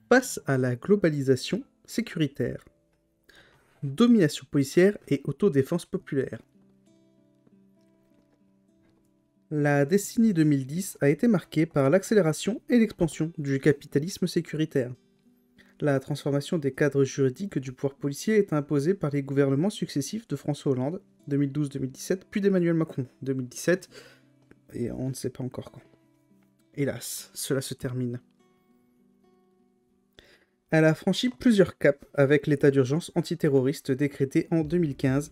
Face à la globalisation sécuritaire, domination policière et autodéfense populaire. La décennie 2010 a été marquée par l'accélération et l'expansion du capitalisme sécuritaire. La transformation des cadres juridiques du pouvoir policier est imposée par les gouvernements successifs de François Hollande, 2012-2017, puis d'Emmanuel Macron, 2017, et on ne sait pas encore quand. Hélas, cela se termine. Elle a franchi plusieurs caps avec l'état d'urgence antiterroriste décrété en 2015,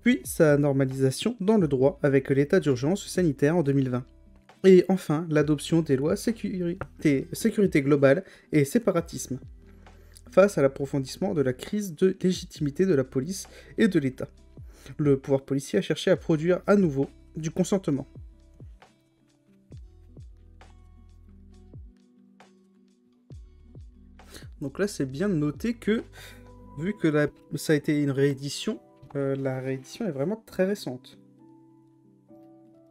puis sa normalisation dans le droit avec l'état d'urgence sanitaire en 2020. Et enfin, l'adoption des lois sécurité globale et séparatisme, face à l'approfondissement de la crise de légitimité de la police et de l'État. Le pouvoir policier a cherché à produire à nouveau du consentement. Donc là, c'est bien de noter que, vu que ça a été une réédition, la réédition est vraiment très récente.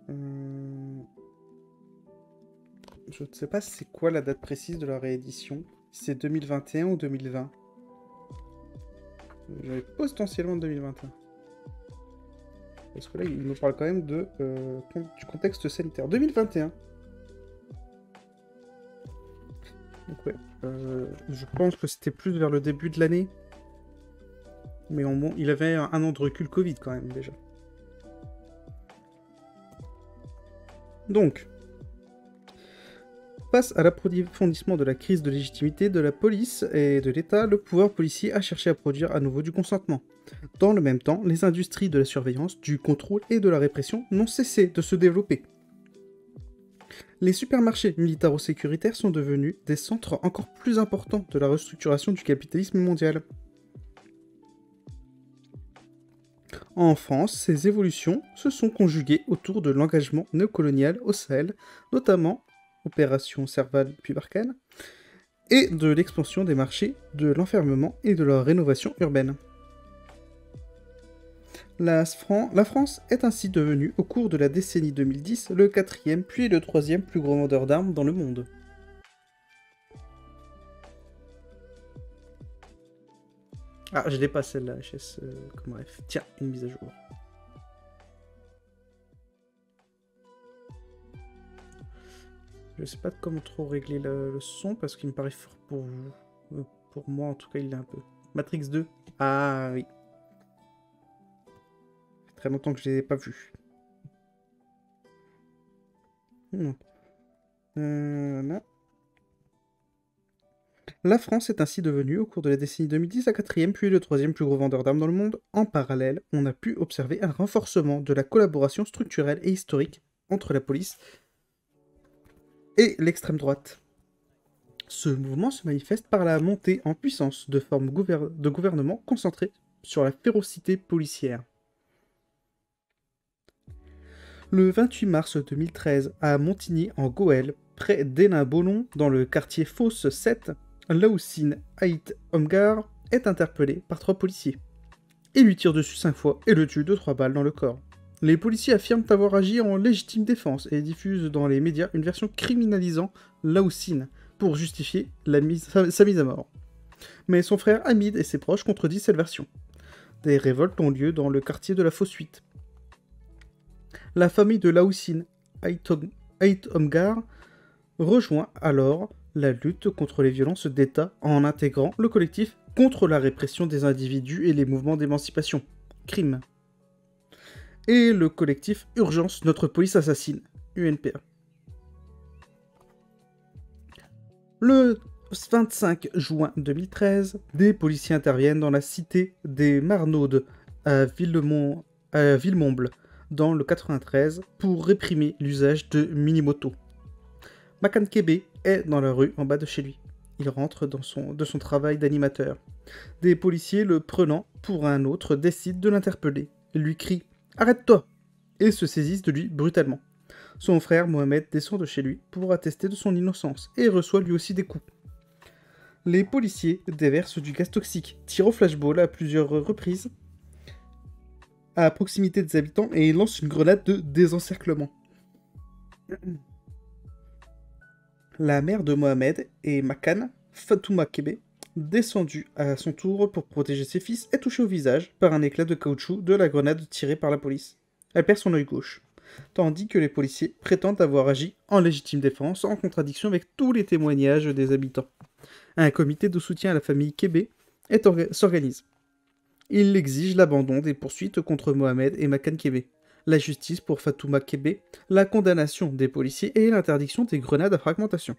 Je ne sais pas c'est quoi la date précise de la réédition. C'est 2021 ou 2020. J'avais potentiellement 2021. Parce que là, il nous parle quand même du contexte sanitaire. 2021. Donc ouais, je pense que c'était plus vers le début de l'année. Mais bon, il avait un an de recul Covid quand même déjà. Donc, face à l'approfondissement de la crise de légitimité de la police et de l'État, le pouvoir policier a cherché à produire à nouveau du consentement. Dans le même temps, les industries de la surveillance, du contrôle et de la répression n'ont cessé de se développer. Les supermarchés militaro-sécuritaires sont devenus des centres encore plus importants de la restructuration du capitalisme mondial. En France, ces évolutions se sont conjuguées autour de l'engagement néocolonial au Sahel, notamment Opération Serval puis Barkhane, et de l'expansion des marchés, de l'enfermement et de leur rénovation urbaine. La France est ainsi devenue, au cours de la décennie 2010, le quatrième puis le troisième plus gros vendeur d'armes dans le monde. Ah, je l'ai pas celle-là, HS, comme bref. Tiens, une mise à jour. Je sais pas comment trop régler le son parce qu'il me paraît fort pour vous. Pour moi, en tout cas, il l'est un peu. Matrix 2. Ah oui. Ça fait très longtemps que je l'ai pas vu. Là. La France est ainsi devenue, au cours de la décennie 2010, la quatrième puis le troisième plus gros vendeur d'armes dans le monde. En parallèle, on a pu observer un renforcement de la collaboration structurelle et historique entre la police et l'extrême droite. Ce mouvement se manifeste par la montée en puissance de formes de gouvernement concentrées sur la férocité policière. Le 28 mars 2013, à Montigny, en Goële, près d'Hénin-Beaulon, dans le quartier Fosse 7, Laoussine Haït Omgar est interpellé par 3 policiers. Ils lui tirent dessus 5 fois et le tuent de 3 balles dans le corps. Les policiers affirment avoir agi en légitime défense et diffusent dans les médias une version criminalisant Laoussine pour justifier sa mise à mort. Mais son frère Hamid et ses proches contredisent cette version. Des révoltes ont lieu dans le quartier de la Fosse 8. La famille de Laoussine Haït Omgar rejoint alors la lutte contre les violences d'État en intégrant le collectif contre la répression des individus et les mouvements d'émancipation, CRIM, et le collectif Urgence Notre Police Assassine, UNPA. Le 25 juin 2013, des policiers interviennent dans la cité des Marnaudes à Villemomble, dans le 93, pour réprimer l'usage de mini-motos. Makan Kébé est dans la rue en bas de chez lui. Il rentre de son travail d'animateur. Des policiers, le prenant pour un autre, décident de l'interpeller. Ils lui crient « Arrête-toi !» et se saisissent de lui brutalement. Son frère Mohamed descend de chez lui pour attester de son innocence et reçoit lui aussi des coups. Les policiers déversent du gaz toxique, tirent au flashball à plusieurs reprises à proximité des habitants et lancent une grenade de désencerclement. La mère de Mohamed et Makan Fatouma Kébé, descendue à son tour pour protéger ses fils, est touchée au visage par un éclat de caoutchouc de la grenade tirée par la police. Elle perd son œil gauche, tandis que les policiers prétendent avoir agi en légitime défense, en contradiction avec tous les témoignages des habitants. Un comité de soutien à la famille Kébé s'organise. Il exige l'abandon des poursuites contre Mohamed et Makan Kébé, la justice pour Fatouma Kébé, la condamnation des policiers et l'interdiction des grenades à fragmentation.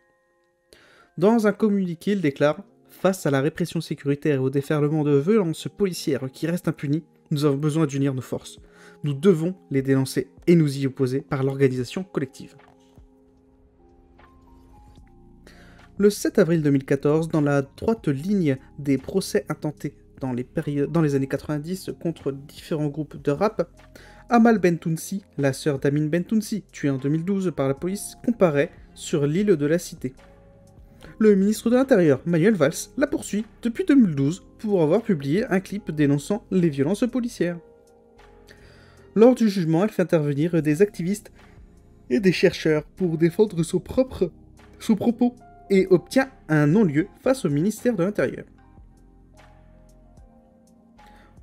Dans un communiqué, il déclare « Face à la répression sécuritaire et au déferlement de violences policières qui restent impunies, nous avons besoin d'unir nos forces. Nous devons les dénoncer et nous y opposer par l'organisation collective. » Le 7 avril 2014, dans la droite ligne des procès intentés dans les années 90 contre différents groupes de rap, Amal Bentounsi, la sœur d'Amin Bentounsi, tuée en 2012 par la police, comparaît sur l'île de la Cité. Le ministre de l'Intérieur, Manuel Valls, la poursuit depuis 2012 pour avoir publié un clip dénonçant les violences policières. Lors du jugement, elle fait intervenir des activistes et des chercheurs pour défendre son propos et obtient un non-lieu face au ministère de l'Intérieur.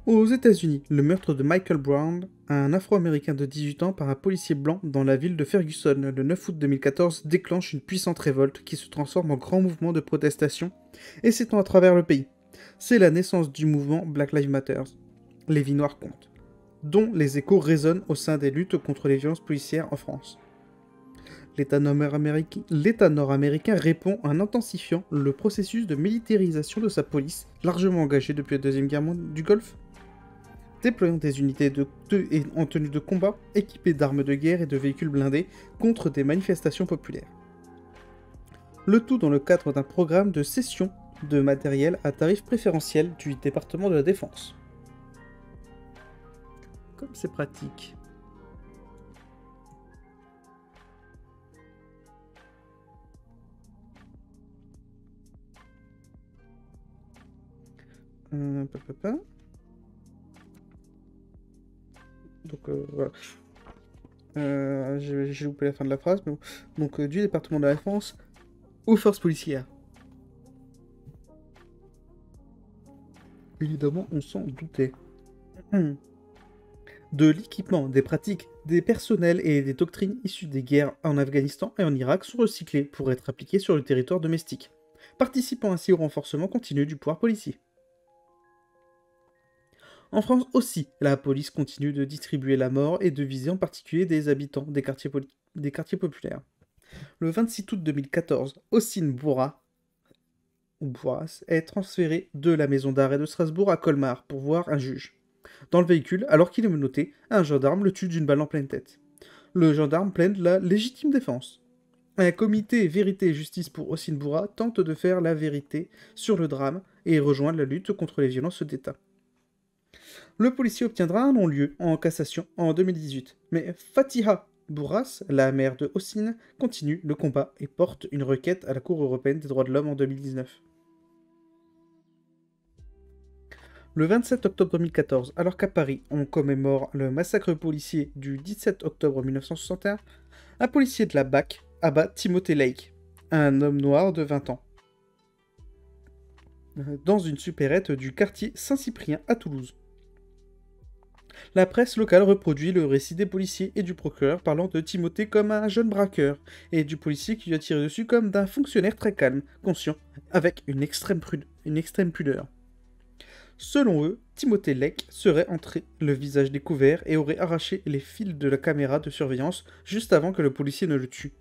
Aux États-Unis, le meurtre de Michael Brown, un Afro-Américain de 18 ans par un policier blanc dans la ville de Ferguson le 9 août 2014 déclenche une puissante révolte qui se transforme en grand mouvement de protestation et s'étend à travers le pays. C'est la naissance du mouvement Black Lives Matter, les vies noires comptent, dont les échos résonnent au sein des luttes contre les violences policières en France. L'État nord-américain répond en intensifiant le processus de militarisation de sa police, largement engagée depuis la Deuxième Guerre du Golfe, déployant des unités en tenue de combat, équipées d'armes de guerre et de véhicules blindés, contre des manifestations populaires. Le tout dans le cadre d'un programme de cession de matériel à tarif préférentiel du département de la Défense. Comme c'est pratique. Donc voilà. J'ai loupé la fin de la phrase, mais bon. Donc du département de la Défense aux forces policières. Évidemment, on s'en doutait. De l'équipement, des pratiques, des personnels et des doctrines issues des guerres en Afghanistan et en Irak sont recyclés pour être appliqués sur le territoire domestique, participant ainsi au renforcement continu du pouvoir policier. En France aussi, la police continue de distribuer la mort et de viser en particulier des habitants des quartiers populaires. Le 26 août 2014, Hossein Bourras est transféré de la maison d'arrêt de Strasbourg à Colmar pour voir un juge. Dans le véhicule, alors qu'il est menotté, un gendarme le tue d'une balle en pleine tête. Le gendarme plaide la légitime défense. Un comité Vérité et Justice pour Hossein Bourras tente de faire la vérité sur le drame et rejoindre la lutte contre les violences d'État. Le policier obtiendra un non-lieu en cassation en 2018, mais Fatiha Bourras, la mère de Hossein, continue le combat et porte une requête à la Cour européenne des droits de l'homme en 2019. Le 27 octobre 2014, alors qu'à Paris, on commémore le massacre policier du 17 octobre 1961, un policier de la BAC abat Timothée Lake, un homme noir de 20 ans, dans une supérette du quartier Saint-Cyprien à Toulouse. La presse locale reproduit le récit des policiers et du procureur parlant de Timothée comme un jeune braqueur, et du policier qui lui a tiré dessus comme d'un fonctionnaire très calme, conscient, avec une extrême pudeur. Selon eux, Timothée Lake serait entré le visage découvert et aurait arraché les fils de la caméra de surveillance juste avant que le policier ne le tue,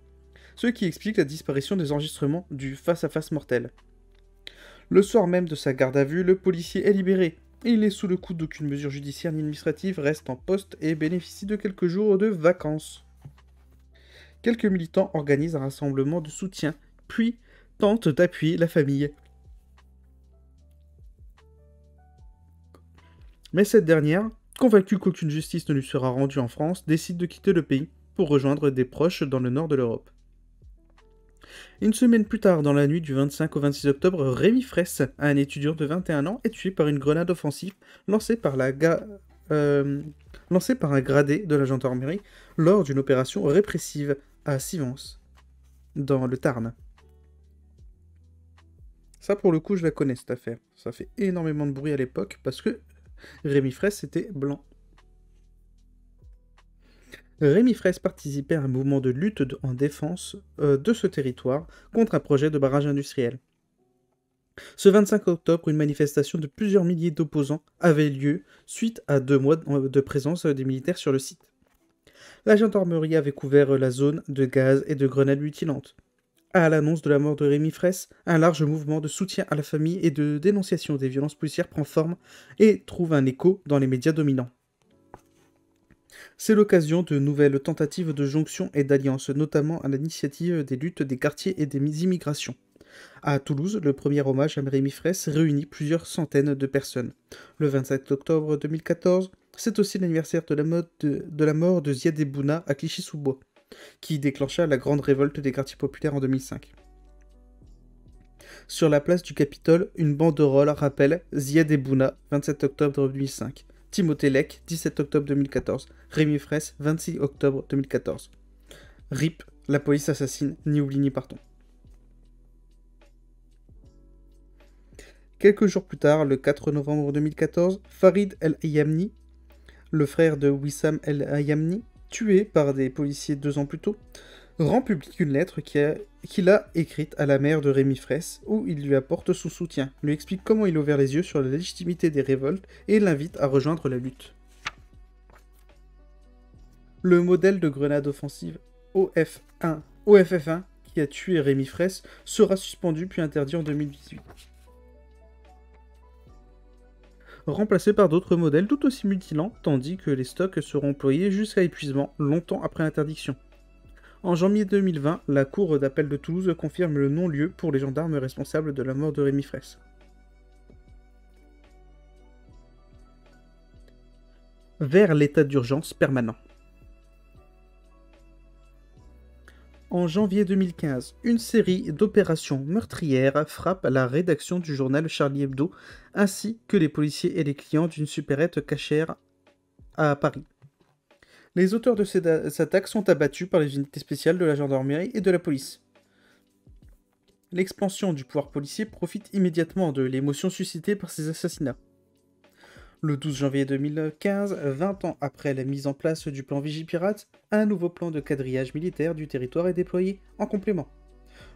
ce qui explique la disparition des enregistrements du face-à-face mortel. Le soir même de sa garde à vue, le policier est libéré. Il est sous le coup d'aucune mesure judiciaire ni administrative, reste en poste et bénéficie de quelques jours de vacances. Quelques militants organisent un rassemblement de soutien, puis tentent d'appuyer la famille. Mais cette dernière, convaincue qu'aucune justice ne lui sera rendue en France, décide de quitter le pays pour rejoindre des proches dans le nord de l'Europe. Une semaine plus tard, dans la nuit du 25 au 26 octobre, Rémi Fraisse, un étudiant de 21 ans, est tué par une grenade offensive lancée par un gradé de la gendarmerie lors d'une opération répressive à Sivens, dans le Tarn. Ça, pour le coup, je la connais, cette affaire. Ça fait énormément de bruit à l'époque, parce que Rémi Fraisse était blanc. Rémi Fraisse participait à un mouvement de lutte en défense de ce territoire contre un projet de barrage industriel. Ce 25 octobre, une manifestation de plusieurs milliers d'opposants avait lieu suite à 2 mois de présence des militaires sur le site. La gendarmerie avait couvert la zone de gaz et de grenades mutilantes. À l'annonce de la mort de Rémi Fraisse, un large mouvement de soutien à la famille et de dénonciation des violences policières prend forme et trouve un écho dans les médias dominants. C'est l'occasion de nouvelles tentatives de jonction et d'alliance, notamment à l'initiative des luttes des quartiers et des immigrations. À Toulouse, le premier hommage à Rémi Fraisse réunit plusieurs centaines de personnes. Le 27 octobre 2014, c'est aussi l'anniversaire de la mort de Ziad Ebouna à Clichy-sous-Bois, qui déclencha la grande révolte des quartiers populaires en 2005. Sur la place du Capitole, une banderole rappelle Ziad Ebouna, 27 octobre 2005. Timothée Lec, 17 octobre 2014. Rémi Fraisse, 26 octobre 2014. RIP, la police assassine, ni oubli ni pardon. Quelques jours plus tard, le 4 novembre 2014, Farid El Ayamni, le frère de Wissam El Ayamni, tué par des policiers 2 ans plus tôt, rend publique une lettre qu'il a écrite à la mère de Rémi Fraisse, où il lui apporte son soutien, lui explique comment il a ouvert les yeux sur la légitimité des révoltes et l'invite à rejoindre la lutte. Le modèle de grenade offensive OFF1 qui a tué Rémi Fraisse sera suspendu puis interdit en 2018. Remplacé par d'autres modèles tout aussi mutilants, tandis que les stocks seront employés jusqu'à épuisement, longtemps après l'interdiction. En janvier 2020, la Cour d'appel de Toulouse confirme le non-lieu pour les gendarmes responsables de la mort de Rémi Fraisse. Vers l'état d'urgence permanent. En janvier 2015, une série d'opérations meurtrières frappe la rédaction du journal Charlie Hebdo, ainsi que les policiers et les clients d'une supérette cachère à Paris. Les auteurs de ces attaques sont abattus par les unités spéciales de la gendarmerie et de la police. L'expansion du pouvoir policier profite immédiatement de l'émotion suscitée par ces assassinats. Le 12 janvier 2015, 20 ans après la mise en place du plan Vigipirate, un nouveau plan de quadrillage militaire du territoire est déployé en complément.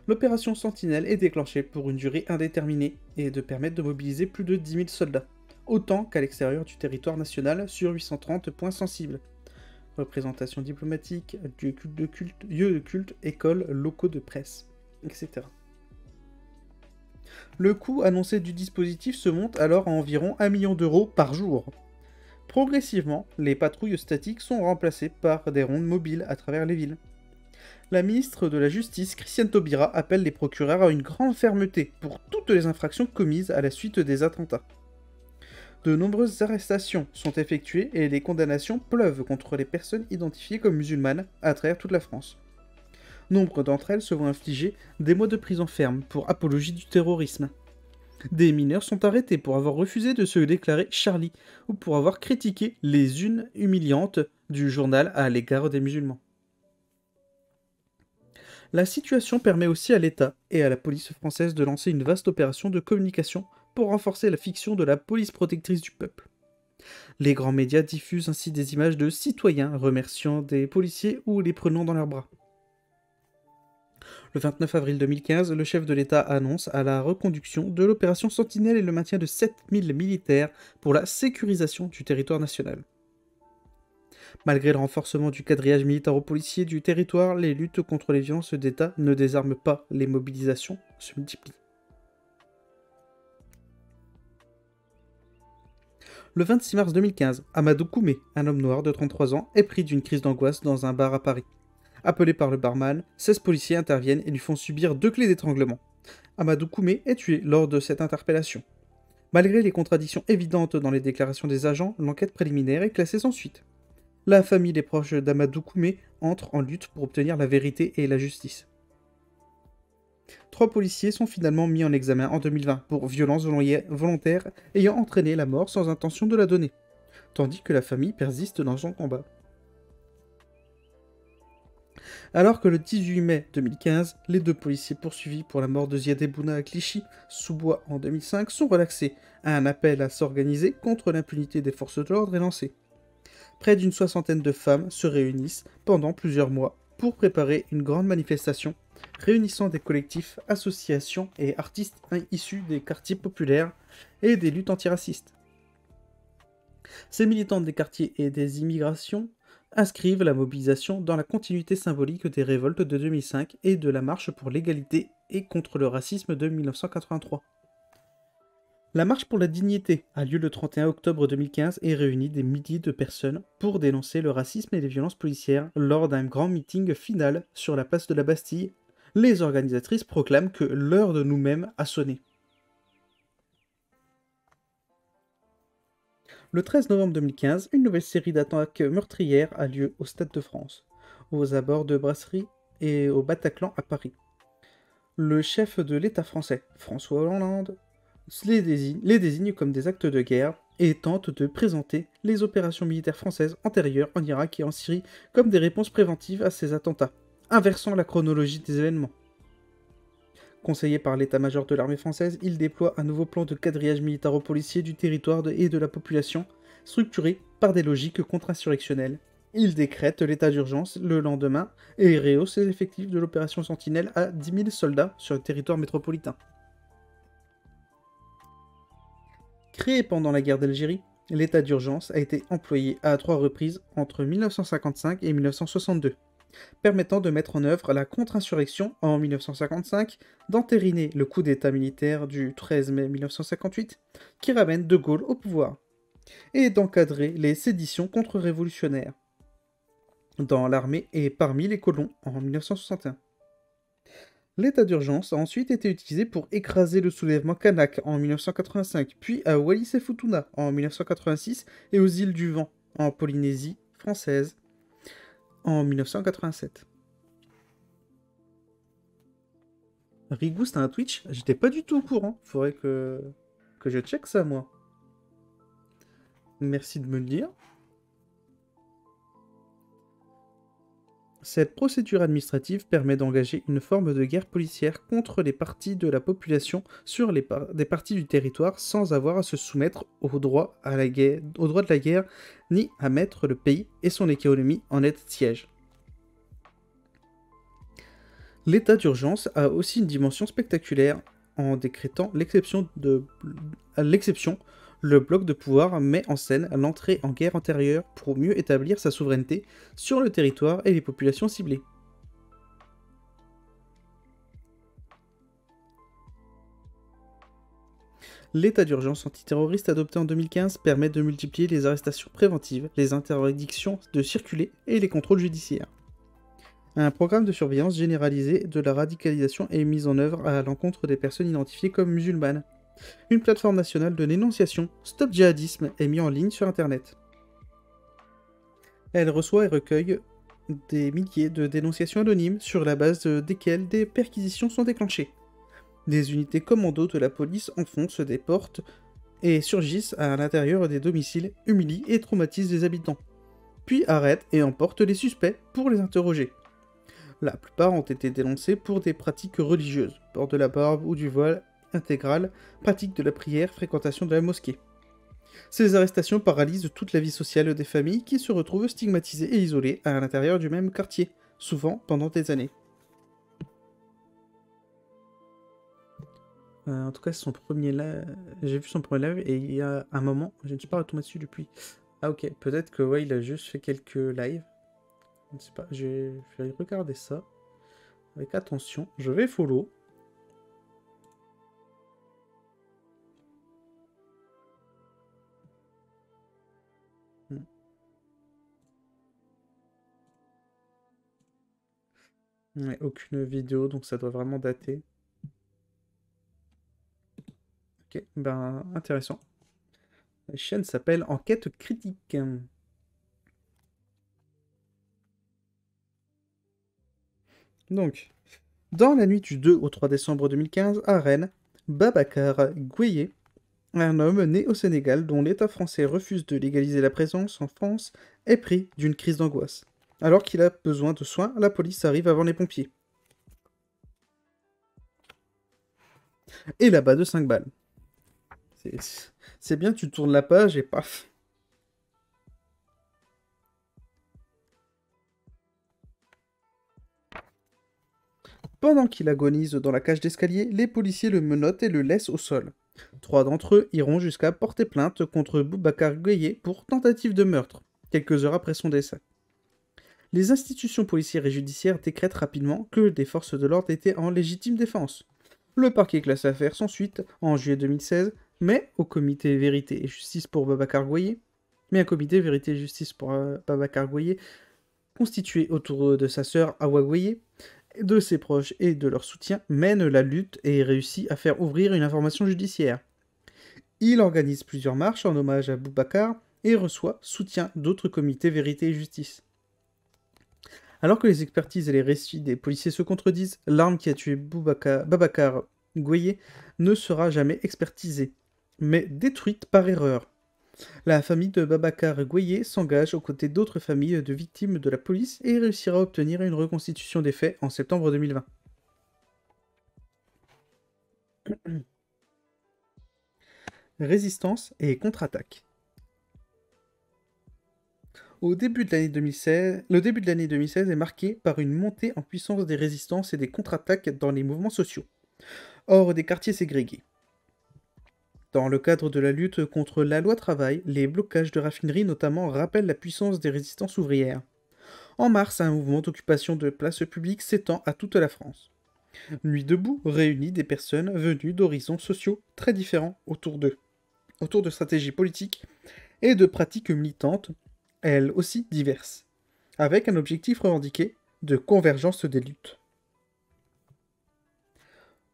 L'opération Sentinelle est déclenchée pour une durée indéterminée et de permettre de mobiliser plus de 10 000 soldats, autant qu'à l'extérieur du territoire national sur 830 points sensibles. Représentation diplomatique, lieux de culte, écoles, locaux de presse, etc. Le coût annoncé du dispositif se monte alors à environ 1 million d'euros par jour. Progressivement, les patrouilles statiques sont remplacées par des rondes mobiles à travers les villes. La ministre de la Justice, Christiane Taubira, appelle les procureurs à une grande fermeté pour toutes les infractions commises à la suite des attentats. De nombreuses arrestations sont effectuées et les condamnations pleuvent contre les personnes identifiées comme musulmanes à travers toute la France. Nombre d'entre elles se voient infliger des mois de prison ferme pour apologie du terrorisme. Des mineurs sont arrêtés pour avoir refusé de se déclarer Charlie ou pour avoir critiqué les unes humiliantes du journal à l'égard des musulmans. La situation permet aussi à l'État et à la police française de lancer une vaste opération de communication pour renforcer la fiction de la police protectrice du peuple. Les grands médias diffusent ainsi des images de citoyens remerciant des policiers ou les prenant dans leurs bras. Le 29 avril 2015, le chef de l'État annonce à la reconduction de l'opération Sentinelle et le maintien de 7000 militaires pour la sécurisation du territoire national. Malgré le renforcement du quadrillage militaro-policier du territoire, les luttes contre les violences d'État ne désarment pas, les mobilisations se multiplient. Le 26 mars 2015, Amadou Koumé, un homme noir de 33 ans, est pris d'une crise d'angoisse dans un bar à Paris. Appelé par le barman, 16 policiers interviennent et lui font subir 2 clés d'étranglement. Amadou Koumé est tué lors de cette interpellation. Malgré les contradictions évidentes dans les déclarations des agents, l'enquête préliminaire est classée sans suite. La famille et les proches d'Amadou Koumé entrent en lutte pour obtenir la vérité et la justice. 3 policiers sont finalement mis en examen en 2020 pour violence volontaire ayant entraîné la mort sans intention de la donner, tandis que la famille persiste dans son combat. Alors que le 18 mai 2015, les deux policiers poursuivis pour la mort de Ziad Ebouna à Clichy, sous bois en 2005, sont relaxés. Un appel à s'organiser contre l'impunité des forces de l'ordre est lancé. Près d'une soixantaine de femmes se réunissent pendant plusieurs mois pour préparer une grande manifestation réunissant des collectifs, associations et artistes issus des quartiers populaires et des luttes antiracistes. Ces militantes des quartiers et des immigrations inscrivent la mobilisation dans la continuité symbolique des révoltes de 2005 et de la marche pour l'égalité et contre le racisme de 1983. La marche pour la dignité a lieu le 31 octobre 2015 et réunit des milliers de personnes pour dénoncer le racisme et les violences policières lors d'un grand meeting final sur la place de la Bastille. Les organisatrices proclament que l'heure de nous-mêmes a sonné. Le 13 novembre 2015, une nouvelle série d'attaques meurtrières a lieu au Stade de France, aux abords de Brasserie et au Bataclan à Paris. Le chef de l'État français, François Hollande, les désigne comme des actes de guerre et tente de présenter les opérations militaires françaises antérieures en Irak et en Syrie comme des réponses préventives à ces attentats, inversant la chronologie des événements. Conseillé par l'état-major de l'armée française, il déploie un nouveau plan de quadrillage militaro-policier du territoire et de la population, structuré par des logiques contre-insurrectionnelles. Il décrète l'état d'urgence le lendemain et rehausse les effectifs de l'opération Sentinelle à 10 000 soldats sur le territoire métropolitain. Créé pendant la guerre d'Algérie, l'état d'urgence a été employé à 3 reprises entre 1955 et 1962, permettant de mettre en œuvre la contre-insurrection en 1955, d'entériner le coup d'état militaire du 13 mai 1958, qui ramène De Gaulle au pouvoir, et d'encadrer les séditions contre-révolutionnaires dans l'armée et parmi les colons en 1961. L'état d'urgence a ensuite été utilisé pour écraser le soulèvement kanak en 1985, puis à Wallis et Futuna en 1986 et aux îles du Vent en Polynésie française en 1987. Rigouste a un Twitch? J'étais pas du tout au courant. Faudrait que je check ça, moi. Merci de me le dire. Cette procédure administrative permet d'engager une forme de guerre policière contre les parties de la population sur des parties du territoire sans avoir à se soumettre au droit de la guerre ni à mettre le pays et son économie en net siège. L'état d'urgence a aussi une dimension spectaculaire en décrétant l'exception. Le bloc de pouvoir met en scène l'entrée en guerre antérieure pour mieux établir sa souveraineté sur le territoire et les populations ciblées. L'état d'urgence antiterroriste adopté en 2015 permet de multiplier les arrestations préventives, les interdictions de circuler et les contrôles judiciaires. Un programme de surveillance généralisé de la radicalisation est mis en œuvre à l'encontre des personnes identifiées comme musulmanes. Une plateforme nationale de dénonciation, Stop Djihadisme, est mise en ligne sur Internet. Elle reçoit et recueille des milliers de dénonciations anonymes sur la base desquelles des perquisitions sont déclenchées. Des unités commando de la police enfoncent des portes et surgissent à l'intérieur des domiciles, humilient et traumatisent les habitants, puis arrêtent et emportent les suspects pour les interroger. La plupart ont été dénoncés pour des pratiques religieuses, port de la barbe ou du voile intégral, pratique de la prière, fréquentation de la mosquée. Ces arrestations paralysent toute la vie sociale des familles qui se retrouvent stigmatisées et isolées à l'intérieur du même quartier, souvent pendant des années. En tout cas, c'est son premier live. J'ai vu son premier live et il y a un moment, je ne suis pas retombé dessus depuis. Ah ok, peut-être que ouais, il a juste fait quelques lives. Je ne sais pas, je vais regarder ça avec attention. Je vais follow. Ouais, aucune vidéo, donc ça doit vraiment dater. Ok, ben intéressant. La chaîne s'appelle Enquête critique. Donc, dans la nuit du 2 au 3 décembre 2015, à Rennes, Babacar Gueye, un homme né au Sénégal dont l'État français refuse de légaliser la présence en France, est pris d'une crise d'angoisse. Alors qu'il a besoin de soins, la police arrive avant les pompiers. Et là-bas de 5 balles. C'est bien, tu tournes la page et paf. Pendant qu'il agonise dans la cage d'escalier, les policiers le menottent et le laissent au sol. 3 d'entre eux iront jusqu'à porter plainte contre Boubacar Gueye pour tentative de meurtre, quelques heures après son décès. Les institutions policières et judiciaires décrètent rapidement que des forces de l'ordre étaient en légitime défense. Le parquet classe l'affaire sans suite en juillet 2016, mais au comité Vérité et Justice pour Babacar Gueye, Babacar Gueye, constitué autour de sa sœur Awa Gueye, de ses proches et de leur soutien, mène la lutte et réussit à faire ouvrir une information judiciaire. Il organise plusieurs marches en hommage à Boubacar et reçoit soutien d'autres comités Vérité et Justice. Alors que les expertises et les récits des policiers se contredisent, l'arme qui a tué Babacar Gueye ne sera jamais expertisée, mais détruite par erreur. La famille de Babacar Gueye s'engage aux côtés d'autres familles de victimes de la police et réussira à obtenir une reconstitution des faits en septembre 2020. Résistance et contre-attaque. Le début de l'année 2016 est marqué par une montée en puissance des résistances et des contre-attaques dans les mouvements sociaux, hors des quartiers ségrégés. Dans le cadre de la lutte contre la loi travail, les blocages de raffineries notamment rappellent la puissance des résistances ouvrières. En mars, un mouvement d'occupation de places publiques s'étend à toute la France. Nuit debout réunit des personnes venues d'horizons sociaux très différents autour d'eux, autour de stratégies politiques et de pratiques militantes, elles aussi diverses, avec un objectif revendiqué de convergence des luttes.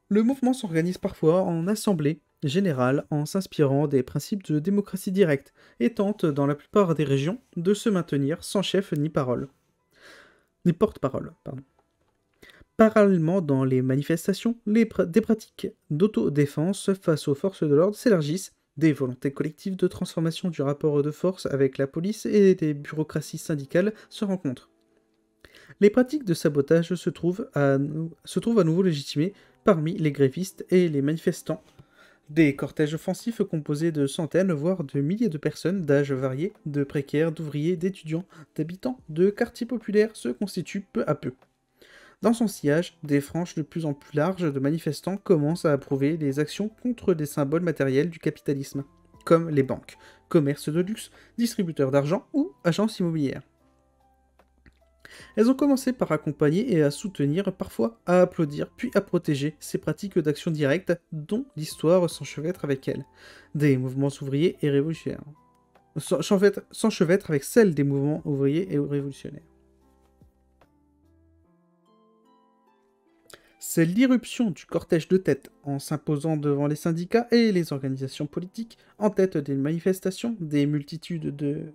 Le mouvement s'organise parfois en assemblée générale en s'inspirant des principes de démocratie directe et tente, dans la plupart des régions, de se maintenir sans chef ni porte-parole. Parallèlement, dans les manifestations, des pratiques d'autodéfense face aux forces de l'ordre s'élargissent, des volontés collectives de transformation du rapport de force avec la police et des bureaucraties syndicales se rencontrent. Les pratiques de sabotage se trouvent à nouveau légitimées parmi les grévistes et les manifestants. Des cortèges offensifs composés de centaines, voire de milliers de personnes d'âges variés, de précaires, d'ouvriers, d'étudiants, d'habitants, de quartiers populaires se constituent peu à peu. Dans son sillage, des franges de plus en plus larges de manifestants commencent à approuver les actions contre des symboles matériels du capitalisme, comme les banques, commerces de luxe, distributeurs d'argent ou agences immobilières. Elles ont commencé par accompagner et à soutenir, parfois à applaudir, puis à protéger ces pratiques d'action directe dont l'histoire s'enchevêtre avec elles, des mouvements ouvriers et révolutionnaires. S'enchevêtre avec celle des mouvements ouvriers et révolutionnaires. C'est l'irruption du cortège de tête en s'imposant devant les syndicats et les organisations politiques en tête des manifestations, des multitudes de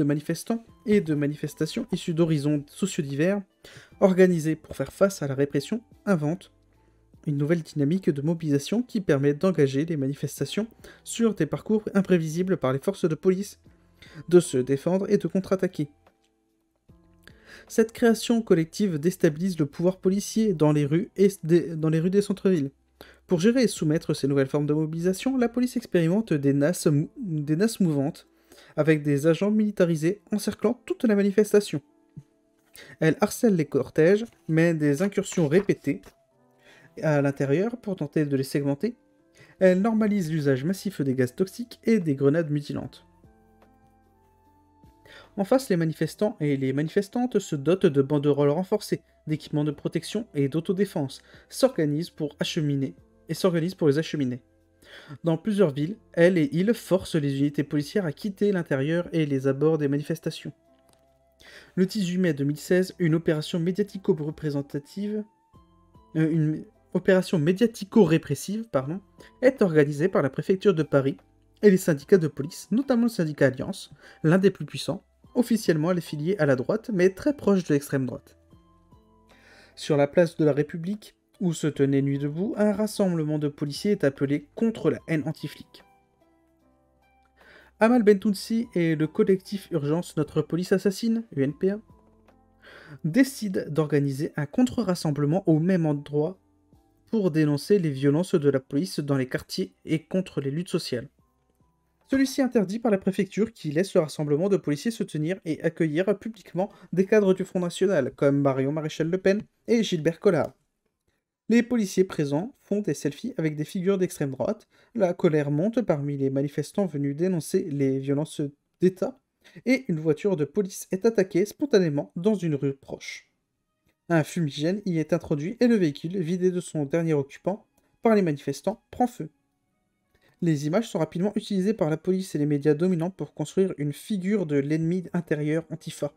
manifestants et de manifestations issus d'horizons sociaux divers, organisés pour faire face à la répression, inventent une nouvelle dynamique de mobilisation qui permet d'engager les manifestations sur des parcours imprévisibles par les forces de police, de se défendre et de contre-attaquer. Cette création collective déstabilise le pouvoir policier dans les rues des centres-villes. Pour gérer et soumettre ces nouvelles formes de mobilisation, la police expérimente des nasses mouvantes, avec des agents militarisés encerclant toute la manifestation. Elle harcèle les cortèges, mène des incursions répétées à l'intérieur pour tenter de les segmenter. Elle normalise l'usage massif des gaz toxiques et des grenades mutilantes. En face, les manifestants et les manifestantes se dotent de banderoles renforcées, d'équipements de protection et d'autodéfense, s'organisent pour les acheminer. Dans plusieurs villes, elles et ils forcent les unités policières à quitter l'intérieur et les abords des manifestations. Le 18 mai 2016, une opération médiatico-répressive est organisée par la préfecture de Paris et les syndicats de police, notamment le syndicat Alliance, l'un des plus puissants, officiellement affilié à la droite, mais très proche de l'extrême droite. Sur la place de la République, où se tenait Nuit debout, un rassemblement de policiers est appelé contre la haine anti-flic. Amal Bentounsi et le collectif Urgence Notre Police Assassine, UNPA, décident d'organiser un contre-rassemblement au même endroit pour dénoncer les violences de la police dans les quartiers et contre les luttes sociales. Celui-ci est interdit par la préfecture qui laisse le rassemblement de policiers se tenir et accueillir publiquement des cadres du Front National, comme Marion Maréchal Le Pen et Gilbert Collard. Les policiers présents font des selfies avec des figures d'extrême droite, la colère monte parmi les manifestants venus dénoncer les violences d'État, et une voiture de police est attaquée spontanément dans une rue proche. Un fumigène y est introduit et le véhicule, vidé de son dernier occupant par les manifestants, prend feu. Les images sont rapidement utilisées par la police et les médias dominants pour construire une figure de l'ennemi intérieur Antifa.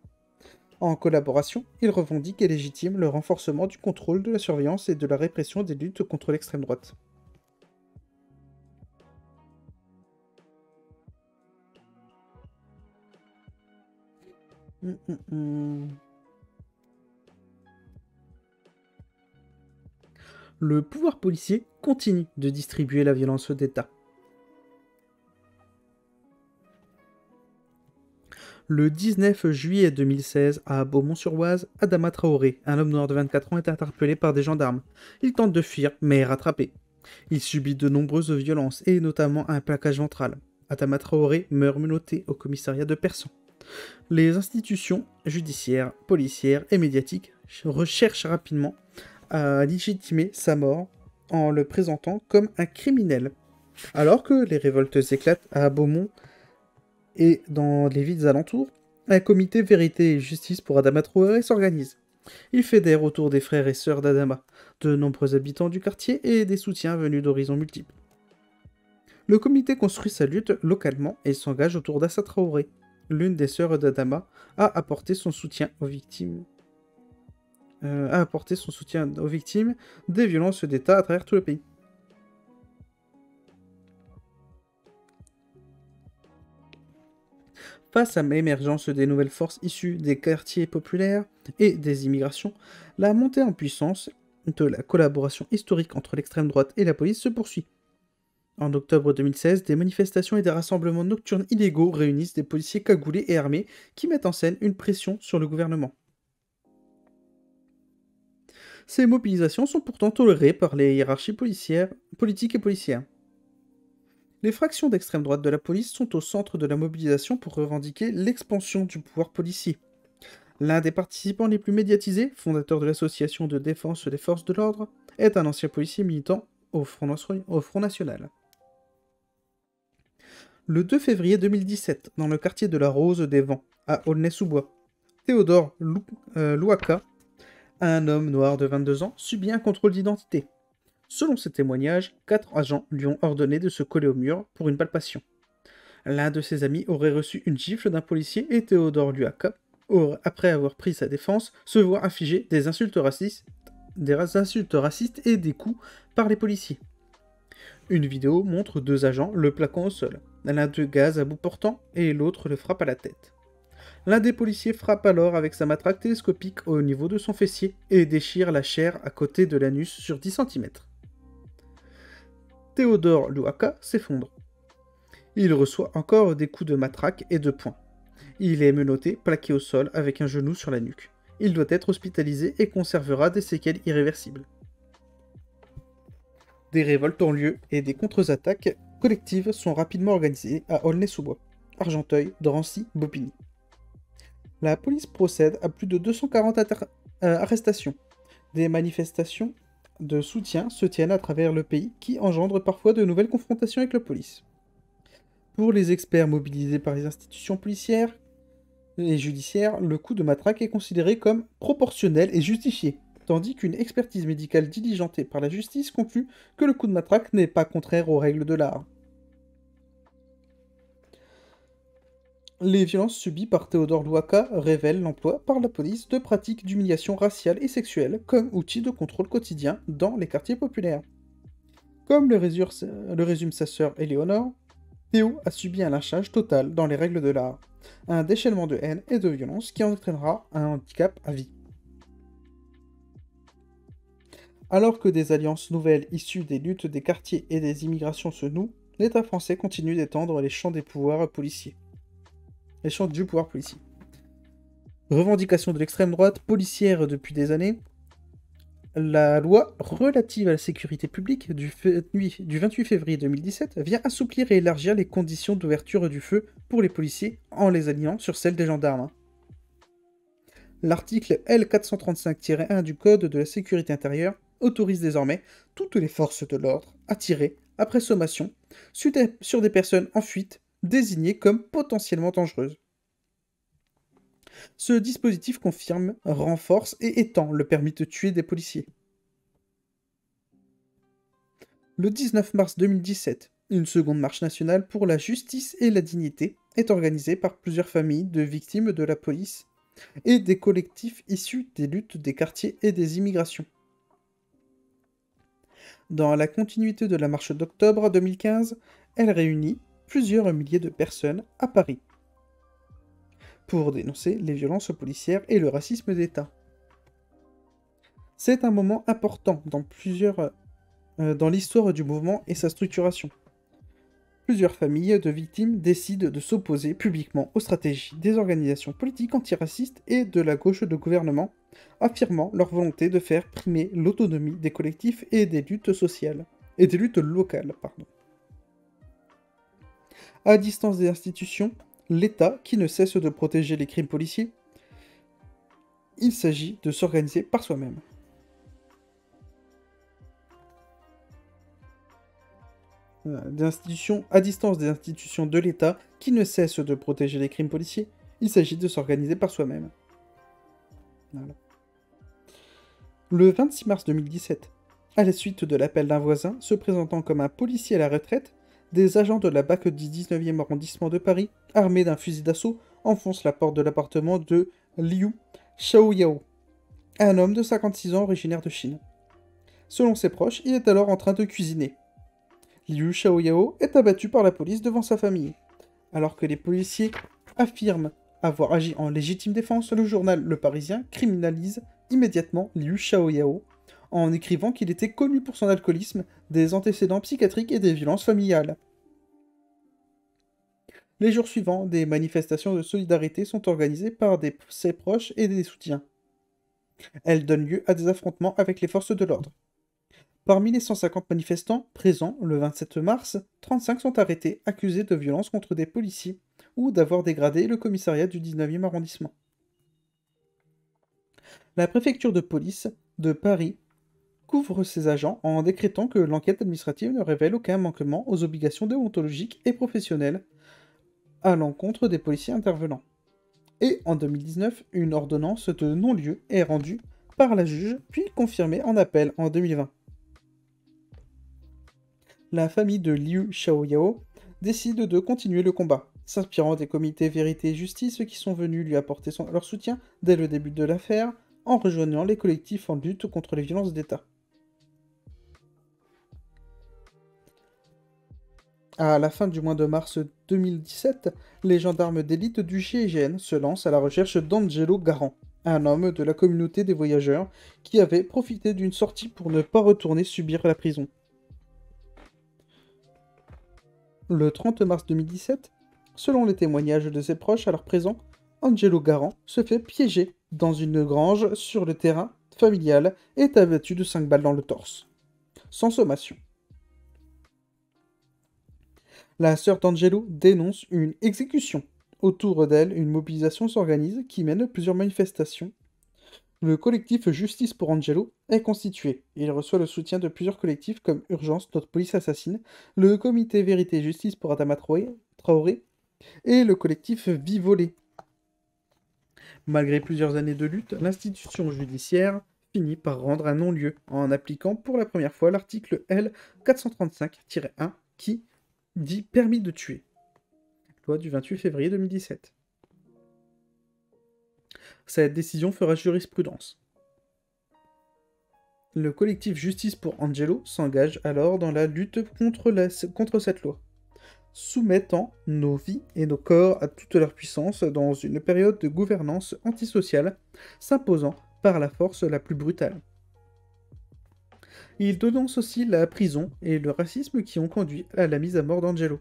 En collaboration, ils revendiquent et légitiment le renforcement du contrôle de la surveillance et de la répression des luttes contre l'extrême droite. Le pouvoir policier continue de distribuer la violence d'État. Le 19 juillet 2016, à Beaumont-sur-Oise, Adama Traoré, un homme noir de 24 ans, est interpellé par des gendarmes. Il tente de fuir, mais est rattrapé. Il subit de nombreuses violences, et notamment un plaquage ventral. Adama Traoré meurt menotté au commissariat de Persan. Les institutions judiciaires, policières et médiatiques recherchent rapidement à légitimer sa mort en le présentant comme un criminel. Alors que les révoltes éclatent à Beaumont et dans les villes alentours, un comité Vérité et Justice pour Adama Traoré s'organise. Il fédère autour des frères et sœurs d'Adama, de nombreux habitants du quartier et des soutiens venus d'horizons multiples. Le comité construit sa lutte localement et s'engage autour d'Assa Traoré. L'une des sœurs d'Adama a apporté son soutien aux victimes. Des violences d'État à travers tout le pays. Face à l'émergence des nouvelles forces issues des quartiers populaires et des immigrations, la montée en puissance de la collaboration historique entre l'extrême droite et la police se poursuit. En octobre 2016, des manifestations et des rassemblements nocturnes illégaux réunissent des policiers cagoulés et armés qui mettent en scène une pression sur le gouvernement. Ces mobilisations sont pourtant tolérées par les hiérarchies politiques et policières. Les fractions d'extrême droite de la police sont au centre de la mobilisation pour revendiquer l'expansion du pouvoir policier. L'un des participants les plus médiatisés, fondateur de l'association de défense des forces de l'ordre, est un ancien policier militant au Front National. Le 2 février 2017, dans le quartier de la Rose des Vents, à Aulnay-sous-Bois, Théodore Louaka, un homme noir de 22 ans, subit un contrôle d'identité. Selon ses témoignages, 4 agents lui ont ordonné de se coller au mur pour une palpation. L'un de ses amis aurait reçu une gifle d'un policier et Théodore Louaka, après avoir pris sa défense, se voit infliger des insultes racistes et des coups par les policiers. Une vidéo montre 2 agents le plaquant au sol. L'un d'eux gaz à bout portant et l'autre le frappe à la tête. L'un des policiers frappe alors avec sa matraque télescopique au niveau de son fessier et déchire la chair à côté de l'anus sur 10 cm. Théodore Louaka s'effondre. Il reçoit encore des coups de matraque et de poing. Il est menotté, plaqué au sol avec un genou sur la nuque. Il doit être hospitalisé et conservera des séquelles irréversibles. Des révoltes ont lieu et des contre-attaques collectives sont rapidement organisées à Aulnay-sous-Bois, Argenteuil, Drancy, Bobigny. La police procède à plus de 240 arrestations. Des manifestations de soutien se tiennent à travers le pays qui engendrent parfois de nouvelles confrontations avec la police. Pour les experts mobilisés par les institutions policières et judiciaires, le coup de matraque est considéré comme proportionnel et justifié, tandis qu'une expertise médicale diligentée par la justice conclut que le coup de matraque n'est pas contraire aux règles de l'art. Les violences subies par Théodore Louaka révèlent l'emploi par la police de pratiques d'humiliation raciale et sexuelle comme outil de contrôle quotidien dans les quartiers populaires. Comme le résume sa sœur Éléonore, Théo a subi un lynchage total dans les règles de l'art, un déchaînement de haine et de violence qui entraînera un handicap à vie. Alors que des alliances nouvelles issues des luttes des quartiers et des immigrations se nouent, l'État français continue d'étendre les champs des pouvoirs policiers. Les champs du pouvoir policier. Revendication de l'extrême droite policière depuis des années. La loi relative à la sécurité publique du 28 février 2017 vient assouplir et élargir les conditions d'ouverture du feu pour les policiers en les alignant sur celles des gendarmes. L'article L435-1 du Code de la sécurité intérieure autorise désormais toutes les forces de l'ordre à tirer, après sommation, sur des personnes en fuite désignées comme potentiellement dangereuses. Ce dispositif confirme, renforce et étend le permis de tuer des policiers. Le 19 mars 2017, une seconde marche nationale pour la justice et la dignité est organisée par plusieurs familles de victimes de la police et des collectifs issus des luttes des quartiers et des immigrations. Dans la continuité de la marche d'octobre 2015, elle réunit plusieurs milliers de personnes à Paris pour dénoncer les violences policières et le racisme d'État. C'est un moment important dans l'histoire du mouvement et sa structuration. Plusieurs familles de victimes décident de s'opposer publiquement aux stratégies des organisations politiques antiracistes et de la gauche de gouvernement, affirmant leur volonté de faire primer l'autonomie des collectifs et des luttes sociales, et des luttes locales, À distance des institutions, l'État, qui ne cesse de protéger les crimes policiers, il s'agit de s'organiser par soi-même. À distance des institutions de l'État, qui ne cessent de protéger les crimes policiers, il s'agit de s'organiser par soi-même. Voilà. Le 26 mars 2017, à la suite de l'appel d'un voisin se présentant comme un policier à la retraite, des agents de la BAC du 19e arrondissement de Paris, armés d'un fusil d'assaut, enfoncent la porte de l'appartement de Liu Shaoyao, un homme de 56 ans originaire de Chine. Selon ses proches, il est alors en train de cuisiner. Liu Shaoyao est abattu par la police devant sa famille. Alors que les policiers affirment avoir agi en légitime défense, le journal Le Parisien criminalise immédiatement Liu Shaoyao en écrivant qu'il était connu pour son alcoolisme, des antécédents psychiatriques et des violences familiales. Les jours suivants, des manifestations de solidarité sont organisées par ses proches et des soutiens. Elles donnent lieu à des affrontements avec les forces de l'ordre. Parmi les 150 manifestants présents le 27 mars, 35 sont arrêtés, accusés de violences contre des policiers ou d'avoir dégradé le commissariat du 19e arrondissement. La préfecture de police de Paris couvre ses agents en décrétant que l'enquête administrative ne révèle aucun manquement aux obligations déontologiques et professionnelles à l'encontre des policiers intervenants. Et en 2019, une ordonnance de non-lieu est rendue par la juge, puis confirmée en appel en 2020. La famille de Liu Shaoyao décide de continuer le combat, s'inspirant des comités Vérité et Justice qui sont venus lui apporter leur soutien dès le début de l'affaire, en rejoignant les collectifs en lutte contre les violences d'État. À la fin du mois de mars 2017, les gendarmes d'élite du GIGN se lancent à la recherche d'Angelo Garant, un homme de la communauté des voyageurs qui avait profité d'une sortie pour ne pas retourner subir la prison. Le 30 mars 2017, selon les témoignages de ses proches alors présents, Angelo Garant se fait piéger dans une grange sur le terrain familial et est abattu de 5 balles dans le torse, sans sommation. La sœur d'Angelo dénonce une exécution. Autour d'elle, une mobilisation s'organise qui mène plusieurs manifestations. Le collectif Justice pour Angelo est constitué. Il reçoit le soutien de plusieurs collectifs comme Urgence, Notre Police Assassine, le comité Vérité et Justice pour Adama Traoré et le collectif Vivolé. Malgré plusieurs années de lutte, l'institution judiciaire finit par rendre un non-lieu en appliquant pour la première fois l'article L435-1 qui dit permis de tuer. Loi du 28 février 2017. Cette décision fera jurisprudence. Le collectif Justice pour Angelo s'engage alors dans la lutte contre cette loi, soumettant nos vies et nos corps à toute leur puissance dans une période de gouvernance antisociale, s'imposant par la force la plus brutale. Il dénonce aussi la prison et le racisme qui ont conduit à la mise à mort d'Angelo.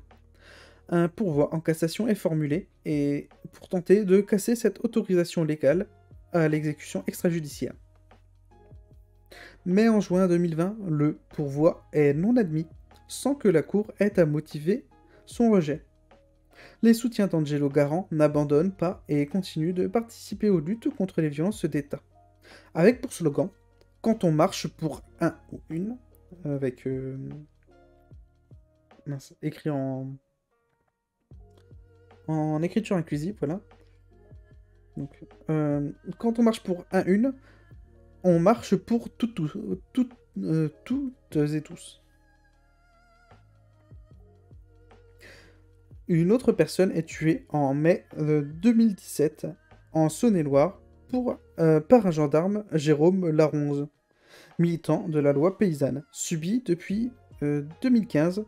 Un pourvoi en cassation est formulé et pour tenter de casser cette autorisation légale à l'exécution extrajudiciaire. Mais en juin 2020, le pourvoi est non admis, sans que la Cour ait à motiver son rejet. Les soutiens d'Angelo Garant n'abandonnent pas et continuent de participer aux luttes contre les violences d'État. Avec pour slogan « Quand on marche pour un ou une », avec écrit en écriture inclusive, voilà. Donc, quand on marche pour un, une, on marche pour toutes et tous. Une autre personne est tuée en mai 2017 en Saône-et-Loire par un gendarme, Jérôme Laronze, militant de la loi paysanne, subi depuis 2015.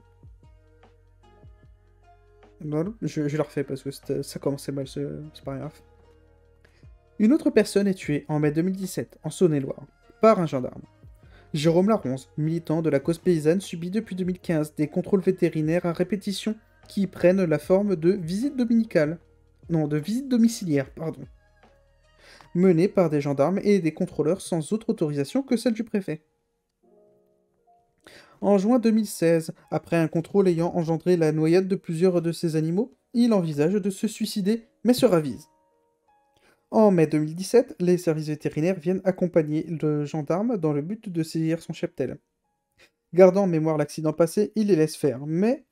Voilà, je la refais parce que ça commençait mal ce paragraphe. Une autre personne est tuée en mai 2017 en Saône-et-Loire par un gendarme. Jérôme Laronze, militant de la cause paysanne, subit depuis 2015 des contrôles vétérinaires à répétition qui prennent la forme de visites dominicales. Non, de visites domiciliaires, pardon. Menées par des gendarmes et des contrôleurs sans autre autorisation que celle du préfet. En juin 2016, après un contrôle ayant engendré la noyade de plusieurs de ses animaux, il envisage de se suicider, mais se ravise. En mai 2017, les services vétérinaires viennent accompagner le gendarme dans le but de saisir son cheptel. Gardant en mémoire l'accident passé, il les laisse faire, mais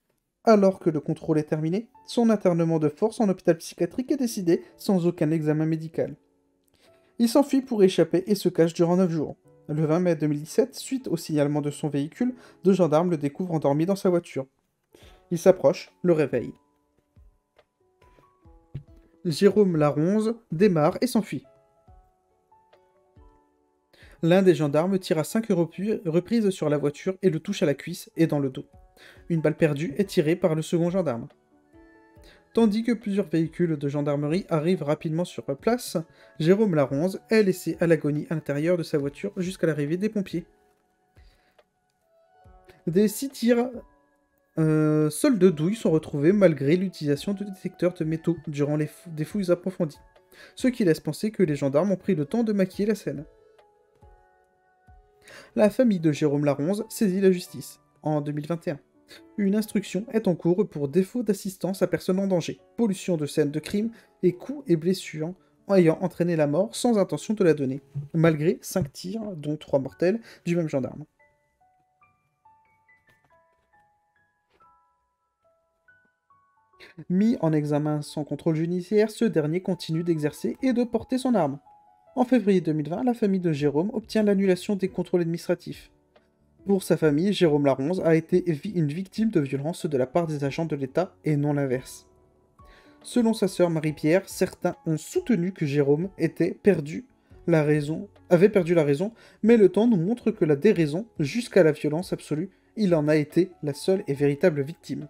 alors que le contrôle est terminé, son internement de force en hôpital psychiatrique est décidé sans aucun examen médical. Il s'enfuit pour échapper et se cache durant 9 jours. Le 20 mai 2017, suite au signalement de son véhicule, deux gendarmes le découvrent endormi dans sa voiture. Il s'approche, le réveille. Jérôme Laronze démarre et s'enfuit. L'un des gendarmes tire à 5 reprises sur la voiture et le touche à la cuisse et dans le dos. Une balle perdue est tirée par le second gendarme. Tandis que plusieurs véhicules de gendarmerie arrivent rapidement sur place, Jérôme Laronze est laissé à l'agonie à l'intérieur de sa voiture jusqu'à l'arrivée des pompiers. Des 6 tirs seuls de douilles sont retrouvés malgré l'utilisation de détecteurs de métaux durant des fouilles approfondies, ce qui laisse penser que les gendarmes ont pris le temps de maquiller la scène. La famille de Jérôme Laronze saisit la justice en 2021. Une instruction est en cours pour défaut d'assistance à personne en danger, pollution de scène de crime et coups et blessures ayant entraîné la mort sans intention de la donner, malgré 5 tirs, dont 3 mortels, du même gendarme. Mis en examen sans contrôle judiciaire, ce dernier continue d'exercer et de porter son arme. En février 2020, la famille de Jérôme obtient l'annulation des contrôles administratifs. Pour sa famille, Jérôme Laronze a été une victime de violence de la part des agents de l'État et non l'inverse. Selon sa sœur Marie-Pierre, certains ont soutenu que Jérôme avait perdu la raison, mais le temps nous montre que la déraison, jusqu'à la violence absolue, il en a été la seule et véritable victime.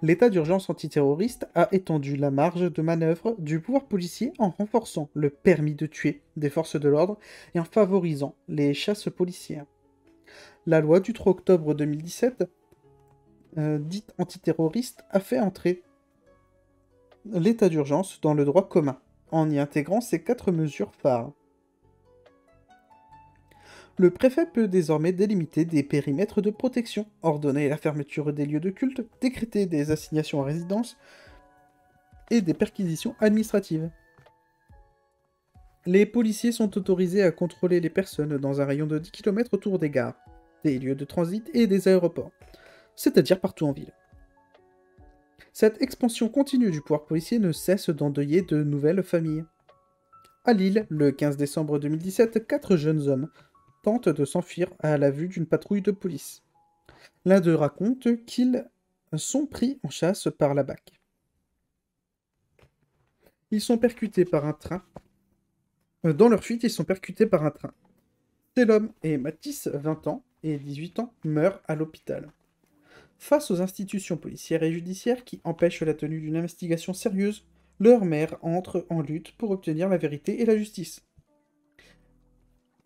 L'état d'urgence antiterroriste a étendu la marge de manœuvre du pouvoir policier en renforçant le permis de tuer des forces de l'ordre et en favorisant les chasses policières. La loi du 3 octobre 2017, dite antiterroriste, a fait entrer l'état d'urgence dans le droit commun, en y intégrant ces 4 mesures phares. Le préfet peut désormais délimiter des périmètres de protection, ordonner la fermeture des lieux de culte, décréter des assignations à résidence et des perquisitions administratives. Les policiers sont autorisés à contrôler les personnes dans un rayon de 10 km autour des gares, des lieux de transit et des aéroports, c'est-à-dire partout en ville. Cette expansion continue du pouvoir policier ne cesse d'endeuiller de nouvelles familles. À Lille, le 15 décembre 2017, 4 jeunes hommes tentent de s'enfuir à la vue d'une patrouille de police. L'un d'eux raconte qu'ils sont pris en chasse par la BAC. Ils sont percutés par un train. Dans leur fuite, ils sont percutés par un train. Selom et Mathis, 20 ans et 18 ans, meurent à l'hôpital. Face aux institutions policières et judiciaires qui empêchent la tenue d'une investigation sérieuse, leur mère entre en lutte pour obtenir la vérité et la justice.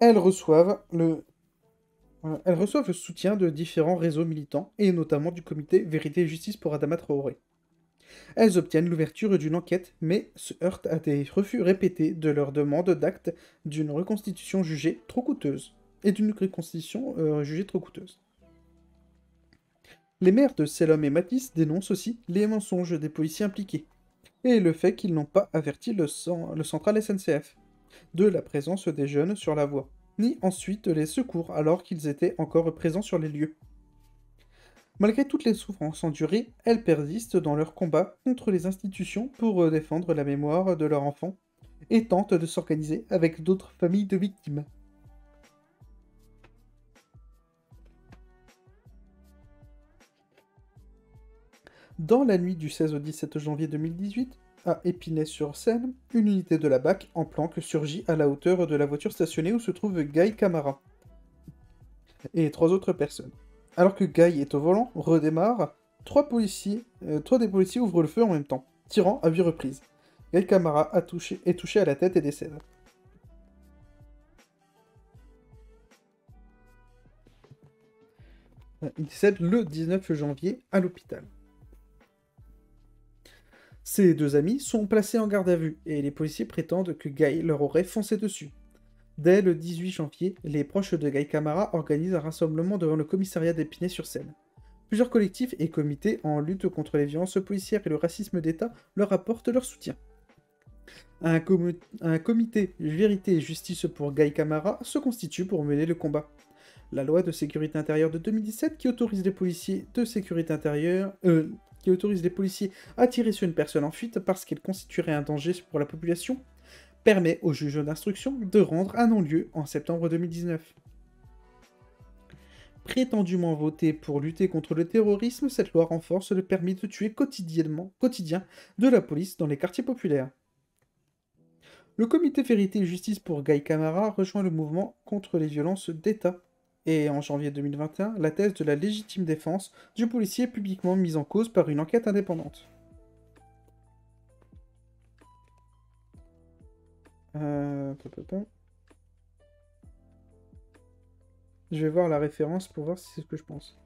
elles reçoivent elles reçoivent le soutien de différents réseaux militants, et notamment du comité Vérité et Justice pour Adama Traoré. Elles obtiennent l'ouverture d'une enquête, mais se heurtent à des refus répétés de leurs demandes d'actes d'une reconstitution jugée trop coûteuse. Et d'une reconstitution jugée trop coûteuse. Les maires de Selom et Matisse dénoncent aussi les mensonges des policiers impliqués, et le fait qu'ils n'ont pas averti le central SNCF de la présence des jeunes sur la voie, ni ensuite les secours alors qu'ils étaient encore présents sur les lieux. Malgré toutes les souffrances endurées, elles persistent dans leur combat contre les institutions pour défendre la mémoire de leurs enfants et tentent de s'organiser avec d'autres familles de victimes. Dans la nuit du 16 au 17 janvier 2018, à Épinay-sur-Seine, une unité de la BAC en planque surgit à la hauteur de la voiture stationnée où se trouve Guy Camara et trois autres personnes. Alors que Guy est au volant, redémarre, trois des policiers ouvrent le feu en même temps, tirant à 8 reprises. Guy Camara est touché à la tête et décède. Il décède le 19 janvier à l'hôpital. Ses deux amis sont placés en garde à vue et les policiers prétendent que Guy leur aurait foncé dessus. Dès le 18 janvier, les proches de Guy Camara organisent un rassemblement devant le commissariat d'Épinay-sur-Seine. Plusieurs collectifs et comités en lutte contre les violences policières et le racisme d'État leur apportent leur soutien. Un comité Vérité et Justice pour Guy Camara se constitue pour mener le combat. La loi de sécurité intérieure de 2017 qui autorise les policiers de sécurité intérieure, qui autorise les policiers à tirer sur une personne en fuite parce qu'elle constituerait un danger pour la population, permet au juge d'instruction de rendre un non-lieu en septembre 2019. Prétendument votée pour lutter contre le terrorisme, cette loi renforce le permis de tuer quotidien de la police dans les quartiers populaires. Le comité Vérité et Justice pour Guy Camara rejoint le mouvement contre les violences d'État. Et en janvier 2021, la thèse de la légitime défense du policier est publiquement mise en cause par une enquête indépendante. Je vais voir la référence pour voir si c'est ce que je pense.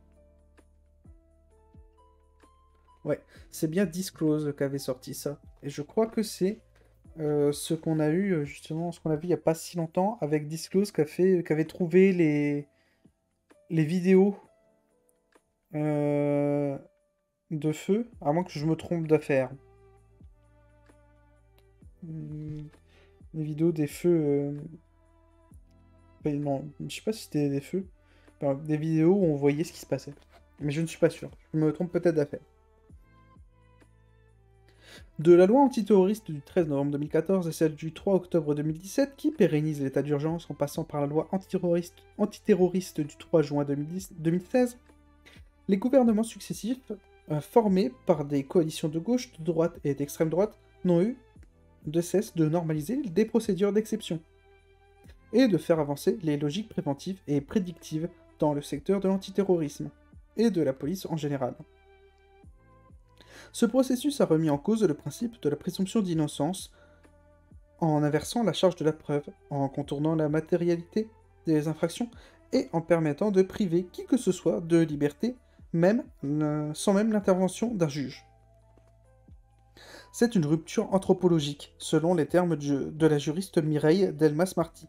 Ouais, c'est bien Disclose qu'avait sorti ça. Et je crois que c'est ce qu'on a eu, justement, ce qu'on a vu il n'y a pas si longtemps avec Disclose qui avait trouvé les vidéos de feu, à moins que je me trompe d'affaire. Les vidéos des feux. Non, je sais pas si c'était des feux. Enfin, des vidéos où on voyait ce qui se passait. Mais je ne suis pas sûr. Je me trompe peut-être d'affaire. De la loi antiterroriste du 13 novembre 2014 et celle du 3 octobre 2017 qui pérennise l'état d'urgence en passant par la loi antiterroriste du 3 juin 2016, les gouvernements successifs, formés par des coalitions de gauche, de droite et d'extrême droite, n'ont eu de cesse de normaliser des procédures d'exception et de faire avancer les logiques préventives et prédictives dans le secteur de l'antiterrorisme et de la police en général. Ce processus a remis en cause le principe de la présomption d'innocence en inversant la charge de la preuve, en contournant la matérialité des infractions et en permettant de priver qui que ce soit de liberté, sans même l'intervention d'un juge. C'est une rupture anthropologique, selon les termes de la juriste Mireille Delmas-Marty.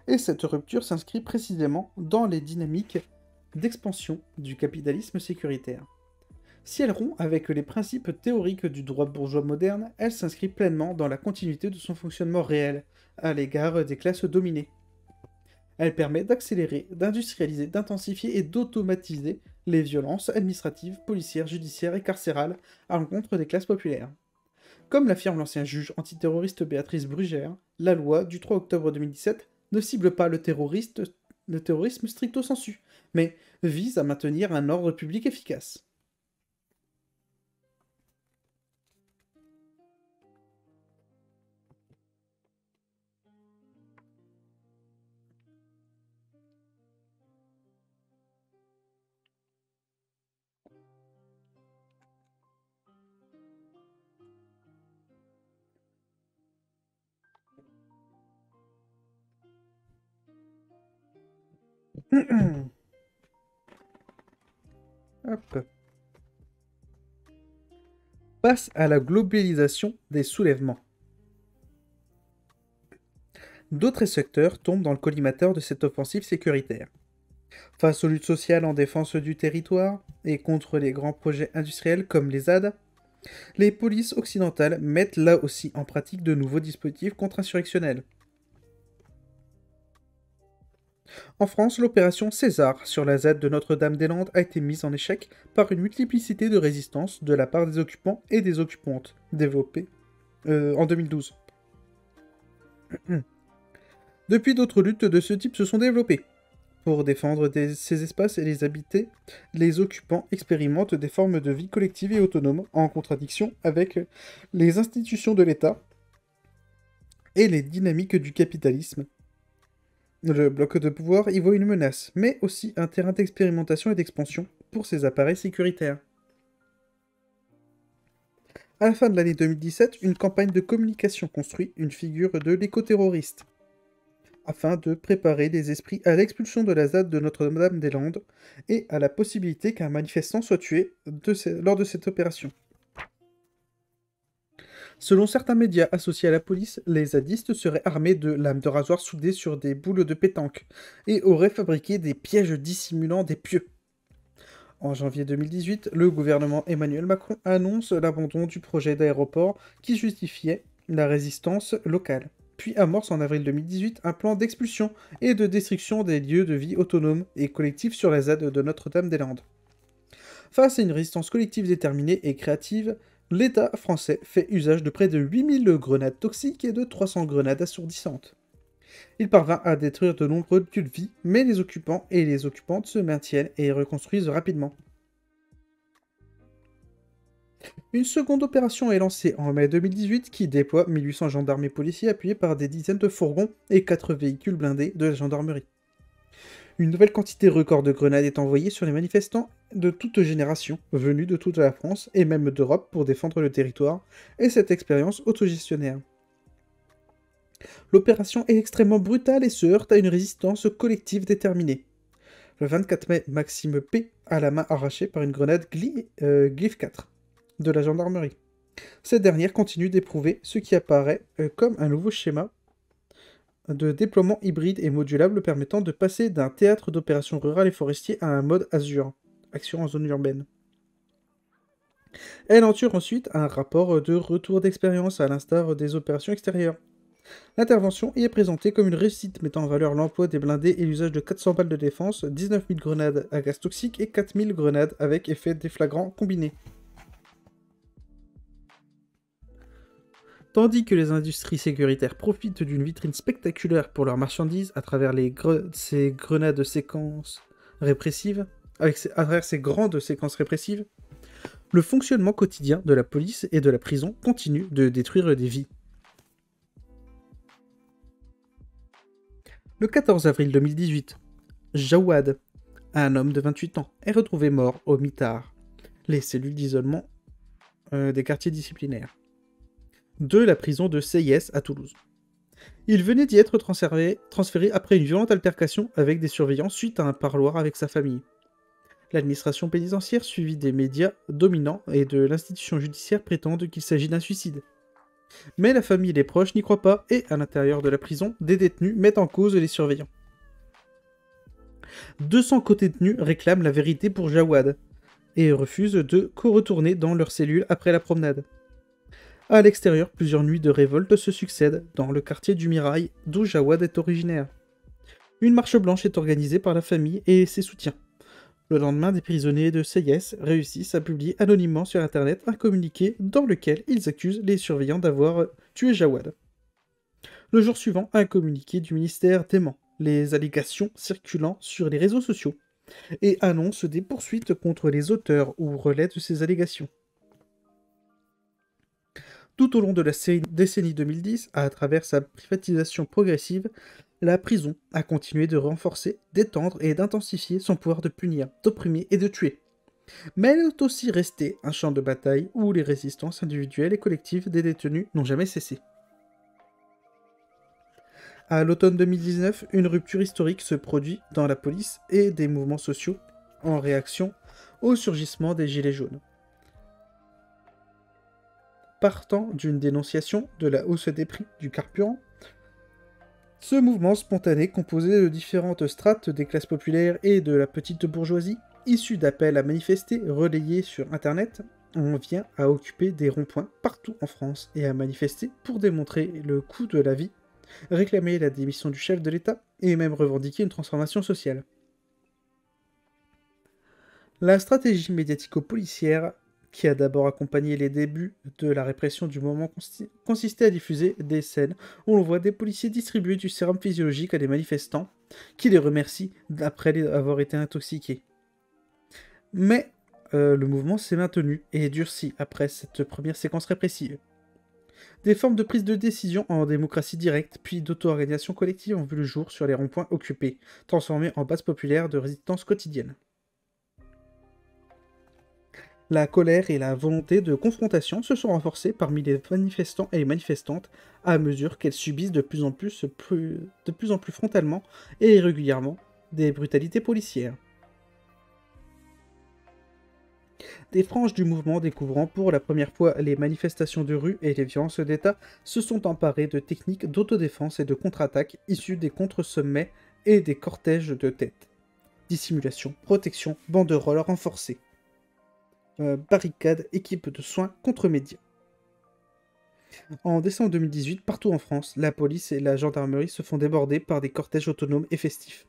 Et cette rupture s'inscrit précisément dans les dynamiques d'expansion du capitalisme sécuritaire. Si elle rompt avec les principes théoriques du droit bourgeois moderne, elle s'inscrit pleinement dans la continuité de son fonctionnement réel, à l'égard des classes dominées. Elle permet d'accélérer, d'industrialiser, d'intensifier et d'automatiser les violences administratives, policières, judiciaires et carcérales à l'encontre des classes populaires. Comme l'affirme l'ancien juge antiterroriste Béatrice Brugère, la loi du 3 octobre 2017 ne cible pas le terrorisme stricto sensu, mais vise à maintenir un ordre public efficace. Hop. Face à la globalisation des soulèvements. D'autres secteurs tombent dans le collimateur de cette offensive sécuritaire. Face aux luttes sociales en défense du territoire et contre les grands projets industriels comme les ZAD, les polices occidentales mettent là aussi en pratique de nouveaux dispositifs contre-insurrectionnels. En France, l'opération César sur la ZAD de Notre-Dame-des-Landes a été mise en échec par une multiplicité de résistances de la part des occupants et des occupantes, développées en 2012. Depuis, d'autres luttes de ce type se sont développées. Pour défendre ces espaces et les habiter, les occupants expérimentent des formes de vie collective et autonome, en contradiction avec les institutions de l'État et les dynamiques du capitalisme. Le bloc de pouvoir y voit une menace, mais aussi un terrain d'expérimentation et d'expansion pour ces appareils sécuritaires. À la fin de l'année 2017, une campagne de communication construit une figure de l'écoterroriste, afin de préparer les esprits à l'expulsion de la ZAD de Notre-Dame-des-Landes et à la possibilité qu'un manifestant soit tué lors de cette opération. Selon certains médias associés à la police, les zadistes seraient armés de lames de rasoir soudées sur des boules de pétanque et auraient fabriqué des pièges dissimulant des pieux. En janvier 2018, le gouvernement Emmanuel Macron annonce l'abandon du projet d'aéroport qui justifiait la résistance locale, puis amorce en avril 2018 un plan d'expulsion et de destruction des lieux de vie autonomes et collectifs sur la ZAD de Notre-Dame-des-Landes. Face à une résistance collective déterminée et créative, l'État français fait usage de près de 8000 grenades toxiques et de 300 grenades assourdissantes. Il parvint à détruire de nombreux lieux de vie, mais les occupants et les occupantes se maintiennent et reconstruisent rapidement. Une seconde opération est lancée en mai 2018 qui déploie 1800 gendarmes et policiers appuyés par des dizaines de fourgons et 4 véhicules blindés de la gendarmerie. Une nouvelle quantité record de grenades est envoyée sur les manifestants de toute génération, venus de toute la France et même d'Europe pour défendre le territoire et cette expérience autogestionnaire. L'opération est extrêmement brutale et se heurte à une résistance collective déterminée. Le 24 mai, Maxime P. a la main arrachée par une grenade Glyph 4 de la gendarmerie. Cette dernière continue d'éprouver ce qui apparaît comme un nouveau schéma de déploiement hybride et modulable permettant de passer d'un théâtre d'opérations rurales et forestiers à un mode Azure, action en zone urbaine. Elle ensure ensuite un rapport de retour d'expérience à l'instar des opérations extérieures. L'intervention y est présentée comme une réussite mettant en valeur l'emploi des blindés et l'usage de 400 balles de défense, 19 000 grenades à gaz toxique et 4000 grenades avec effet déflagrant combiné. Tandis que les industries sécuritaires profitent d'une vitrine spectaculaire pour leurs marchandises à travers ces grenades séquences répressives, à travers ces grandes séquences répressives, le fonctionnement quotidien de la police et de la prison continue de détruire des vies. Le 14 avril 2018, Jawad, un homme de 28 ans, est retrouvé mort au mitard, les cellules d'isolement des quartiers disciplinaires, de la prison de CIS à Toulouse. Il venait d'y être transféré après une violente altercation avec des surveillants suite à un parloir avec sa famille. L'administration pénitentiaire, suivie des médias dominants et de l'institution judiciaire, prétendent qu'il s'agit d'un suicide. Mais la famille et les proches n'y croient pas et, à l'intérieur de la prison, des détenus mettent en cause les surveillants. 200 co-détenus réclament la vérité pour Jawad et refusent de retourner dans leur cellule après la promenade. À l'extérieur, plusieurs nuits de révolte se succèdent dans le quartier du Mirail, d'où Jawad est originaire. Une marche blanche est organisée par la famille et ses soutiens. Le lendemain, des prisonniers de CIS réussissent à publier anonymement sur internet un communiqué dans lequel ils accusent les surveillants d'avoir tué Jawad. Le jour suivant, un communiqué du ministère dément les allégations circulant sur les réseaux sociaux et annonce des poursuites contre les auteurs ou relais de ces allégations. Tout au long de la décennie 2010, à travers sa privatisation progressive, la prison a continué de renforcer, d'étendre et d'intensifier son pouvoir de punir, d'opprimer et de tuer. Mais elle est aussi restée un champ de bataille où les résistances individuelles et collectives des détenus n'ont jamais cessé. À l'automne 2019, une rupture historique se produit dans la police et des mouvements sociaux en réaction au surgissement des Gilets jaunes. Partant d'une dénonciation de la hausse des prix du carburant, ce mouvement spontané, composé de différentes strates des classes populaires et de la petite bourgeoisie, issu d'appels à manifester relayés sur Internet, on vient à occuper des ronds-points partout en France et à manifester pour démontrer le coût de la vie, réclamer la démission du chef de l'État et même revendiquer une transformation sociale. La stratégie médiatico-policière qui a d'abord accompagné les débuts de la répression du moment consistait à diffuser des scènes où l'on voit des policiers distribuer du sérum physiologique à des manifestants qui les remercient après avoir été intoxiqués. Mais le mouvement s'est maintenu et durci après cette première séquence répressive. Des formes de prise de décision en démocratie directe, puis d'auto-organisation collective ont vu le jour sur les ronds-points occupés, transformés en base populaire de résistance quotidienne. La colère et la volonté de confrontation se sont renforcées parmi les manifestants et les manifestantes à mesure qu'elles subissent de plus en plus frontalement et régulièrement des brutalités policières. Des franges du mouvement découvrant pour la première fois les manifestations de rue et les violences d'État se sont emparées de techniques d'autodéfense et de contre-attaque issues des contre-sommets et des cortèges de tête. Dissimulation, protection, banderoles renforcées. Barricades, équipes de soins contre médias. En décembre 2018, partout en France, la police et la gendarmerie se font déborder par des cortèges autonomes et festifs.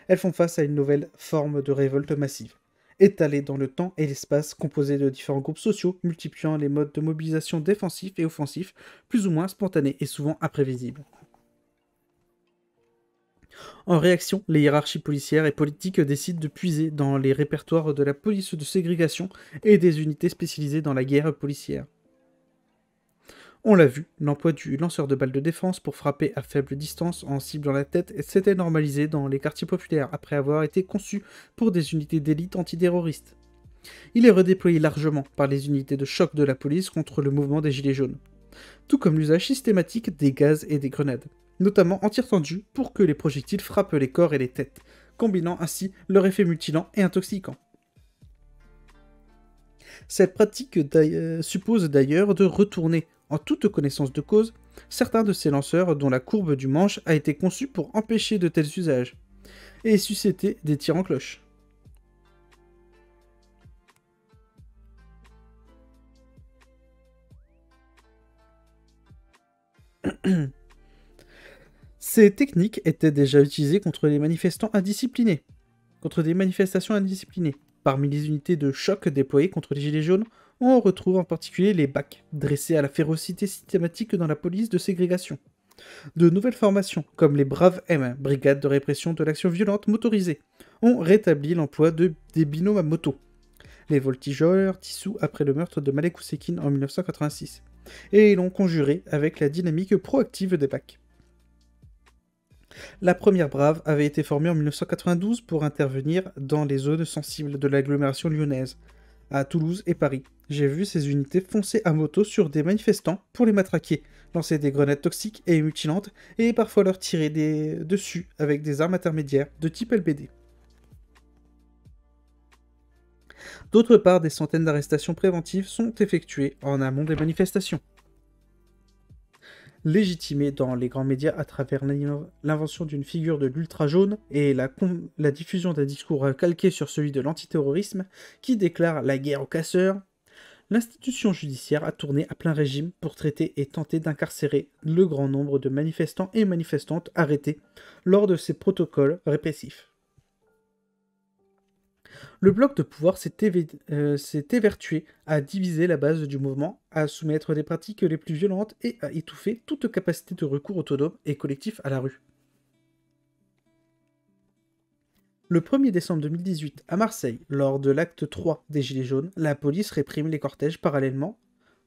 Elles font face à une nouvelle forme de révolte massive, étalée dans le temps et l'espace, composée de différents groupes sociaux, multipliant les modes de mobilisation défensifs et offensifs, plus ou moins spontanés et souvent imprévisibles. En réaction, les hiérarchies policières et politiques décident de puiser dans les répertoires de la police de ségrégation et des unités spécialisées dans la guerre policière. On l'a vu, l'emploi du lanceur de balles de défense pour frapper à faible distance en ciblant la tête s'était normalisé dans les quartiers populaires après avoir été conçu pour des unités d'élite antiterroristes. Il est redéployé largement par les unités de choc de la police contre le mouvement des Gilets jaunes, tout comme l'usage systématique des gaz et des grenades, notamment en tir tendu pour que les projectiles frappent les corps et les têtes, combinant ainsi leur effet mutilant et intoxiquant. Cette pratique suppose d'ailleurs de retourner, en toute connaissance de cause, certains de ces lanceurs dont la courbe du manche a été conçue pour empêcher de tels usages, et susciter des tirs en cloche. Ces techniques étaient déjà utilisées contre les manifestants indisciplinés, contre des manifestations indisciplinées. Parmi les unités de choc déployées contre les Gilets jaunes, on retrouve en particulier les BAC, dressés à la férocité systématique dans la police de ségrégation. De nouvelles formations, comme les Braves M, brigades de répression de l'action violente motorisée, ont rétabli l'emploi des binômes à moto. Les voltigeurs dissous après le meurtre de Malek Oussekine en 1986, et l'ont conjuré avec la dynamique proactive des BAC. La première Brave avait été formée en 1992 pour intervenir dans les zones sensibles de l'agglomération lyonnaise, à Toulouse et Paris. J'ai vu ces unités foncer à moto sur des manifestants pour les matraquer, lancer des grenades toxiques et mutilantes, et parfois leur tirer dessus avec des armes intermédiaires de type LBD. D'autre part, des centaines d'arrestations préventives sont effectuées en amont des manifestations. Légitimée dans les grands médias à travers l'invention d'une figure de l'ultra jaune et la diffusion d'un discours calqué sur celui de l'antiterrorisme qui déclare la guerre aux casseurs, l'institution judiciaire a tourné à plein régime pour traiter et tenter d'incarcérer le grand nombre de manifestants et manifestantes arrêtés lors de ces protocoles répressifs. Le bloc de pouvoir s'est évertué à diviser la base du mouvement, à soumettre les pratiques les plus violentes et à étouffer toute capacité de recours autonome et collectif à la rue. Le 1er décembre 2018, à Marseille, lors de l'acte 3 des Gilets jaunes, la police réprime les cortèges parallèlement.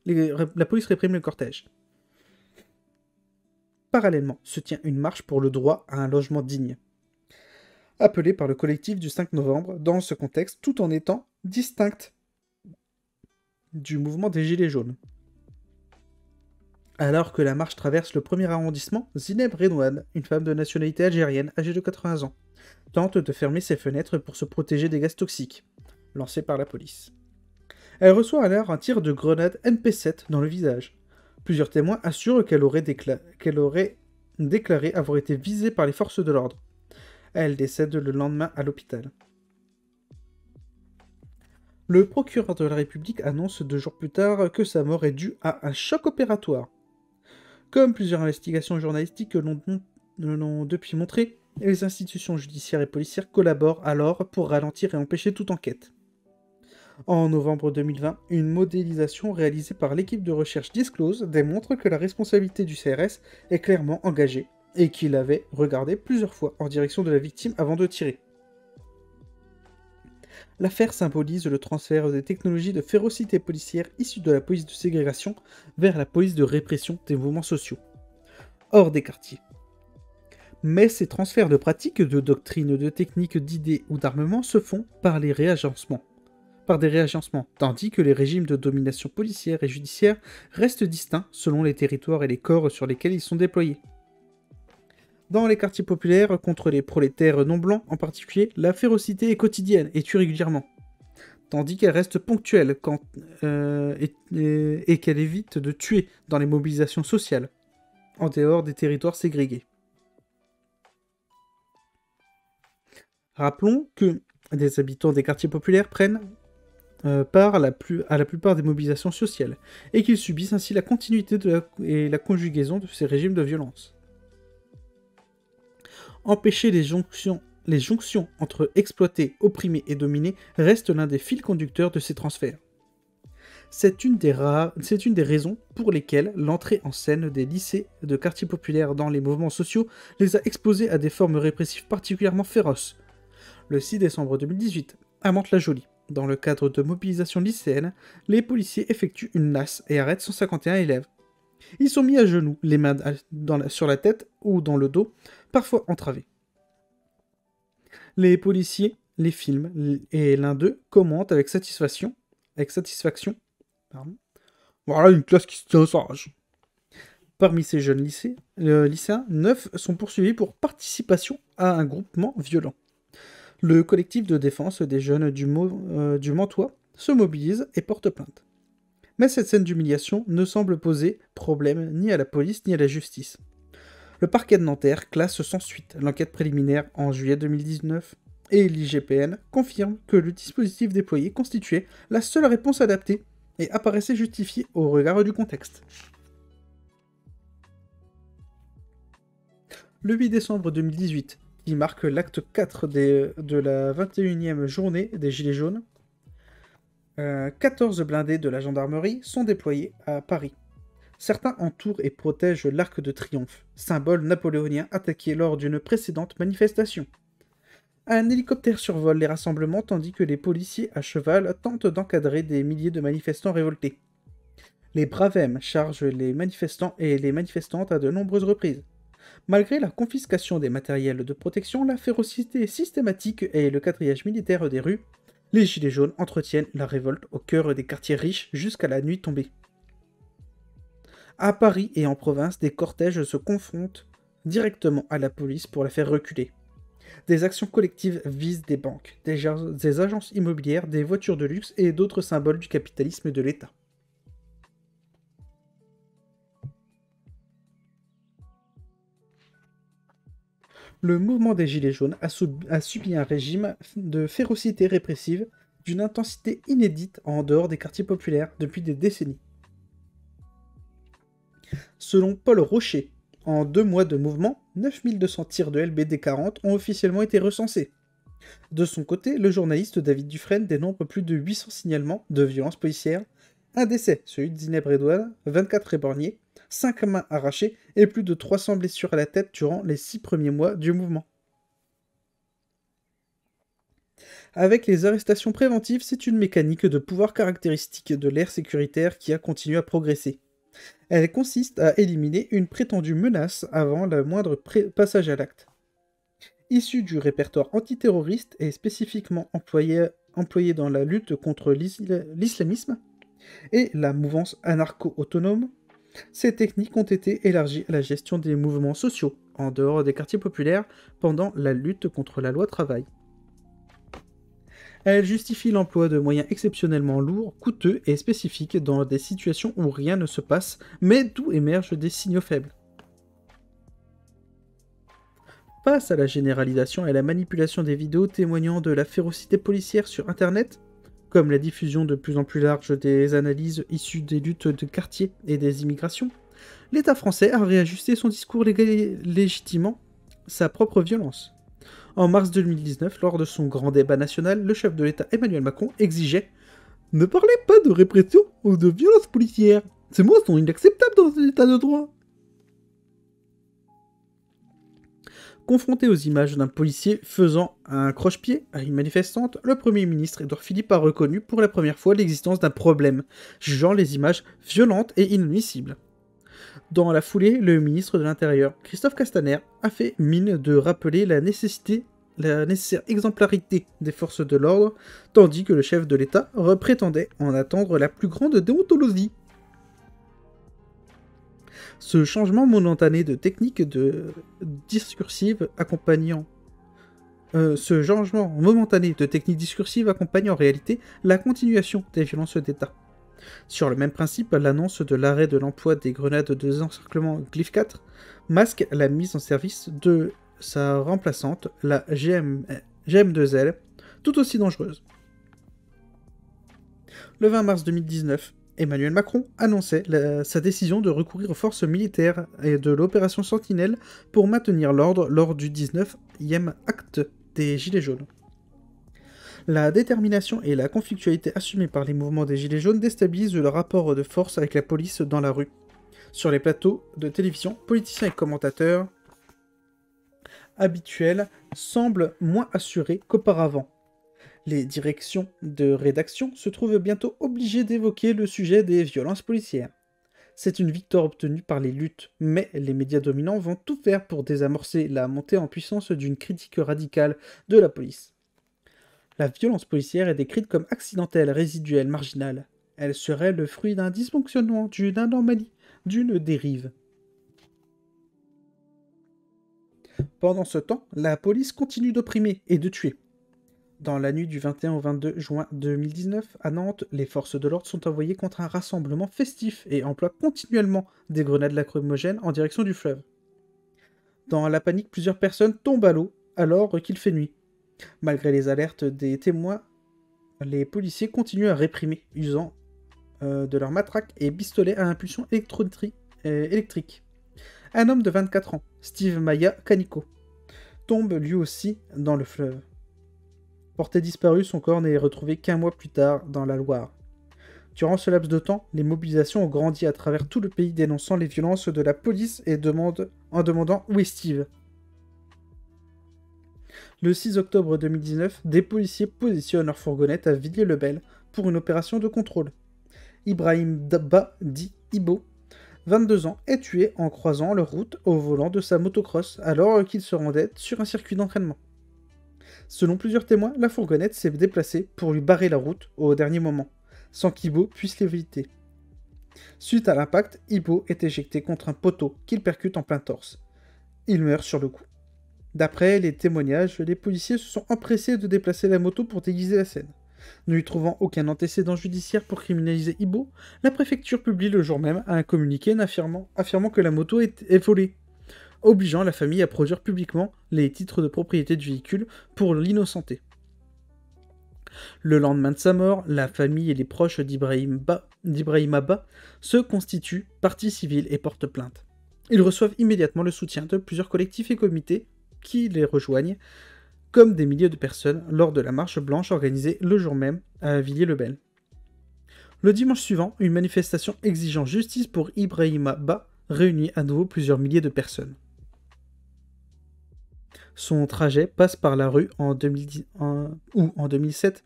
La police réprime le cortège. Parallèlement se tient une marche pour le droit à un logement digne, appelée par le collectif du 5 novembre dans ce contexte, tout en étant distincte du mouvement des Gilets jaunes. Alors que la marche traverse le premier arrondissement, Zineb Redouane, une femme de nationalité algérienne âgée de 80 ans, tente de fermer ses fenêtres pour se protéger des gaz toxiques, lancés par la police. Elle reçoit alors un tir de grenade MP7 dans le visage. Plusieurs témoins assurent qu'elle aurait déclaré avoir été visée par les forces de l'ordre. Elle décède le lendemain à l'hôpital. Le procureur de la République annonce 2 jours plus tard que sa mort est due à un choc opératoire. Comme plusieurs investigations journalistiques l'ont depuis montré, les institutions judiciaires et policières collaborent alors pour ralentir et empêcher toute enquête. En novembre 2020, une modélisation réalisée par l'équipe de recherche Disclose démontre que la responsabilité du CRS est clairement engagée et qu'il avait regardé plusieurs fois en direction de la victime avant de tirer. L'affaire symbolise le transfert des technologies de férocité policière issues de la police de ségrégation vers la police de répression des mouvements sociaux, hors des quartiers. Mais ces transferts de pratiques, de doctrines, de techniques, d'idées ou d'armement se font par des réagencements, tandis que les régimes de domination policière et judiciaire restent distincts selon les territoires et les corps sur lesquels ils sont déployés. Dans les quartiers populaires, contre les prolétaires non blancs en particulier, la férocité est quotidienne et tue régulièrement, tandis qu'elle reste ponctuelle et qu'elle évite de tuer dans les mobilisations sociales, en dehors des territoires ségrégés. Rappelons que des habitants des quartiers populaires prennent part à la plupart des mobilisations sociales, et qu'ils subissent ainsi la continuité et la conjugaison de ces régimes de violence. Empêcher les jonctions entre exploités, opprimés et dominés reste l'un des fils conducteurs de ces transferts. C'est une des raisons pour lesquelles l'entrée en scène des lycées de quartiers populaires dans les mouvements sociaux les a exposés à des formes répressives particulièrement féroces. Le 6 décembre 2018, à Mantes-la-Jolie, dans le cadre de mobilisation lycéenne, les policiers effectuent une nasse et arrêtent 151 élèves. Ils sont mis à genoux, les mains sur la tête ou dans le dos, parfois entravés. Les policiers les filment et l'un d'eux commente avec satisfaction. Voilà une classe qui se tient sage. Parmi ces jeunes lycéens, 9 sont poursuivis pour participation à un groupement violent. Le collectif de défense des jeunes du Mantois se mobilise et porte plainte. Mais cette scène d'humiliation ne semble poser problème ni à la police ni à la justice. Le parquet de Nanterre classe sans suite l'enquête préliminaire en juillet 2019 et l'IGPN confirme que le dispositif déployé constituait la seule réponse adaptée et apparaissait justifié au regard du contexte. Le 8 décembre 2018, qui marque l'acte 4 de la 21e journée des Gilets jaunes, 14 blindés de la gendarmerie sont déployés à Paris. Certains entourent et protègent l'Arc de Triomphe, symbole napoléonien attaqué lors d'une précédente manifestation. Un hélicoptère survole les rassemblements tandis que les policiers à cheval tentent d'encadrer des milliers de manifestants révoltés. Les Bravem chargent les manifestants et les manifestantes à de nombreuses reprises. Malgré la confiscation des matériels de protection, la férocité systématique et le quadrillage militaire des rues, les Gilets jaunes entretiennent la révolte au cœur des quartiers riches jusqu'à la nuit tombée. À Paris et en province, des cortèges se confrontent directement à la police pour la faire reculer. Des actions collectives visent des banques, des agences immobilières, des voitures de luxe et d'autres symboles du capitalisme et de l'État. Le mouvement des Gilets jaunes a subi un régime de férocité répressive d'une intensité inédite en dehors des quartiers populaires depuis des décennies. Selon Paul Rocher, en 2 mois de mouvement, 9200 tirs de LBD 40 ont officiellement été recensés. De son côté, le journaliste David Dufresne dénombre plus de 800 signalements de violences policières, un décès, celui de Zineb Redouane, 24 éborgnés, 5 mains arrachées et plus de 300 blessures à la tête durant les 6 premiers mois du mouvement. Avec les arrestations préventives, c'est une mécanique de pouvoir caractéristique de l'ère sécuritaire qui a continué à progresser. Elle consiste à éliminer une prétendue menace avant le moindre passage à l'acte. Issue du répertoire antiterroriste et spécifiquement employé dans la lutte contre l'islamisme et la mouvance anarcho-autonome, Ces techniques ont été élargies à la gestion des mouvements sociaux, en dehors des quartiers populaires, pendant la lutte contre la loi travail. Elle justifie l'emploi de moyens exceptionnellement lourds, coûteux et spécifiques dans des situations où rien ne se passe, mais d'où émergent des signaux faibles. Face à la généralisation et à la manipulation des vidéos témoignant de la férocité policière sur Internet, comme la diffusion de plus en plus large des analyses issues des luttes de quartier et des immigrations, l'État français a réajusté son discours légitimant sa propre violence. En mars 2019, lors de son grand débat national, le chef de l'État Emmanuel Macron exigeait « Ne parlez pas de répression ou de violence policière. Ces mots sont inacceptables dans un état de droit. » Confronté aux images d'un policier faisant un croche-pied à une manifestante, le Premier ministre Édouard Philippe a reconnu pour la première fois l'existence d'un problème, jugeant les images violentes et inadmissibles. Dans la foulée, le ministre de l'Intérieur, Christophe Castaner, a fait mine de rappeler la nécessaire exemplarité des forces de l'ordre, tandis que le chef de l'État prétendait en attendre la plus grande déontologie. Ce changement momentané de technique discursive accompagne en réalité la continuation des violences d'État. Sur le même principe, l'annonce de l'arrêt de l'emploi des grenades de désencerclement Glyph 4 masque la mise en service de sa remplaçante, la GM2L, tout aussi dangereuse. Le 20 mars 2019, Emmanuel Macron annonçait sa décision de recourir aux forces militaires et de l'opération Sentinelle pour maintenir l'ordre lors du 19e acte des Gilets jaunes. La détermination et la conflictualité assumées par les mouvements des Gilets jaunes déstabilisent le rapport de force avec la police dans la rue. Sur les plateaux de télévision, politiciens et commentateurs habituels semblent moins assurés qu'auparavant. Les directions de rédaction se trouvent bientôt obligées d'évoquer le sujet des violences policières. C'est une victoire obtenue par les luttes, mais les médias dominants vont tout faire pour désamorcer la montée en puissance d'une critique radicale de la police. La violence policière est décrite comme accidentelle, résiduelle, marginale. Elle serait le fruit d'un dysfonctionnement, d'une anomalie, d'une dérive. Pendant ce temps, la police continue d'opprimer et de tuer. Dans la nuit du 21 au 22 juin 2019, à Nantes, les forces de l'ordre sont envoyées contre un rassemblement festif et emploient continuellement des grenades lacrymogènes en direction du fleuve. Dans la panique, plusieurs personnes tombent à l'eau alors qu'il fait nuit. Malgré les alertes des témoins, les policiers continuent à réprimer, usant de leurs matraques et pistolets à impulsion électrique. Un homme de 24 ans, Steve Maya Canico, tombe lui aussi dans le fleuve. Porté disparu, son corps n'est retrouvé qu'un mois plus tard dans la Loire. Durant ce laps de temps, les mobilisations ont grandi à travers tout le pays dénonçant les violences de la police et en demandant où est Steve. Le 6 octobre 2019, des policiers positionnent leur fourgonnette à Villiers-le-Bel pour une opération de contrôle. Ibrahim Dabba, dit Ibo, 22 ans, est tué en croisant leur route au volant de sa motocross alors qu'il se rendait sur un circuit d'entraînement. Selon plusieurs témoins, la fourgonnette s'est déplacée pour lui barrer la route au dernier moment, sans qu'Ibo puisse l'éviter. Suite à l'impact, Ibo est éjecté contre un poteau qu'il percute en plein torse. Il meurt sur le coup. D'après les témoignages, les policiers se sont empressés de déplacer la moto pour déguiser la scène. Ne lui trouvant aucun antécédent judiciaire pour criminaliser Ibo, la préfecture publie le jour même un communiqué affirmant que la moto est volée, obligeant la famille à produire publiquement les titres de propriété du véhicule pour l'innocenter. Le lendemain de sa mort, la famille et les proches d'Ibrahim Abba se constituent partie civile et portent plainte. Ils reçoivent immédiatement le soutien de plusieurs collectifs et comités qui les rejoignent, comme des milliers de personnes lors de la marche blanche organisée le jour même à Villiers-le-Bel. Le dimanche suivant, une manifestation exigeant justice pour Ibrahim Abba réunit à nouveau plusieurs milliers de personnes. Son trajet passe par la rue en 2007,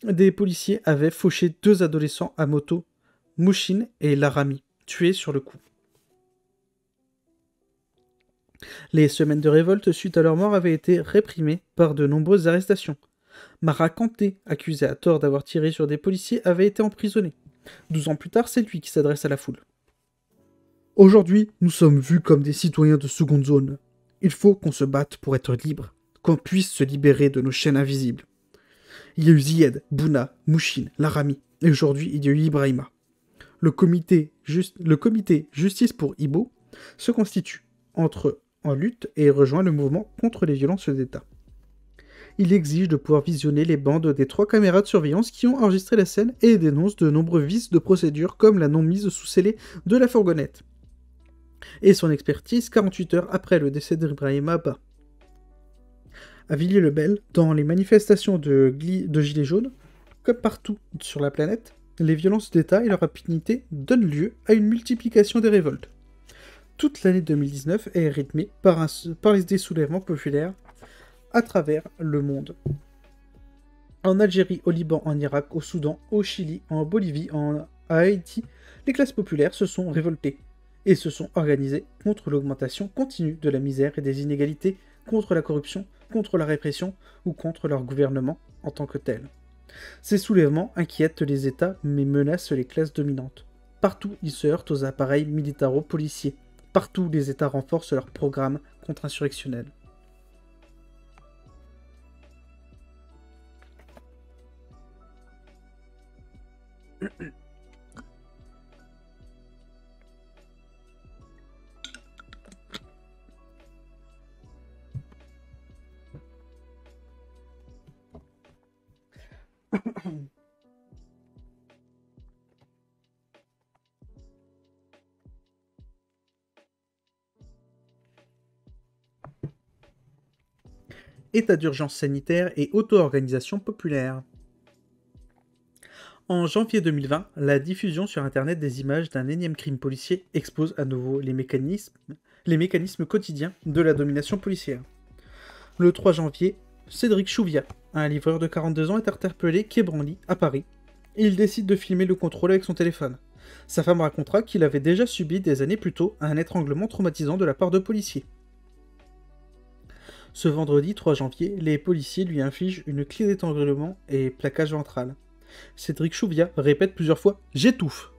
des policiers avaient fauché 2 adolescents à moto, Mouchine et Larami, tués sur le coup. Les semaines de révolte suite à leur mort avaient été réprimées par de nombreuses arrestations. Mara Kanté, accusé à tort d'avoir tiré sur des policiers, avait été emprisonné. 12 ans plus tard, c'est lui qui s'adresse à la foule. Aujourd'hui, nous sommes vus comme des citoyens de seconde zone. Il faut qu'on se batte pour être libre, qu'on puisse se libérer de nos chaînes invisibles. Il y a eu Zied, Bouna, Mouchine, Laramie, et aujourd'hui il y a eu Ibrahima. Le comité Justice pour Ibo se constitue en lutte et rejoint le mouvement contre les violences d'État. Il exige de pouvoir visionner les bandes des 3 caméras de surveillance qui ont enregistré la scène et dénonce de nombreux vices de procédure comme la non-mise sous scellé de la fourgonnette. Et son expertise 48 heures après le décès d'Ibrahima Ba. À Villiers-le-Bel, dans les manifestations de Gilets jaunes, comme partout sur la planète, les violences d'État et leur impunité donnent lieu à une multiplication des révoltes. Toute l'année 2019 est rythmée par des soulèvements populaires à travers le monde. En Algérie, au Liban, en Irak, au Soudan, au Chili, en Bolivie, à Haïti, les classes populaires se sont révoltées et se sont organisées contre l'augmentation continue de la misère et des inégalités, contre la corruption, contre la répression ou contre leur gouvernement en tant que tel. Ces soulèvements inquiètent les États mais menacent les classes dominantes. Partout, ils se heurtent aux appareils militaro-policiers. Partout, les États renforcent leurs programmes contre-insurrectionnels. État d'urgence sanitaire et auto-organisation populaire. En janvier 2020, la diffusion sur Internet des images d'un énième crime policier expose à nouveau les mécanismes quotidiens de la domination policière. Le 3 janvier, Cédric Chouviat, un livreur de 42 ans, est interpellé quai Branly, à Paris, et il décide de filmer le contrôle avec son téléphone. Sa femme racontera qu'il avait déjà subi des années plus tôt un étranglement traumatisant de la part de policiers. Ce vendredi 3 janvier, les policiers lui infligent une clé d'étranglement et plaquage ventral. Cédric Chouviat répète plusieurs fois « J'étouffe ».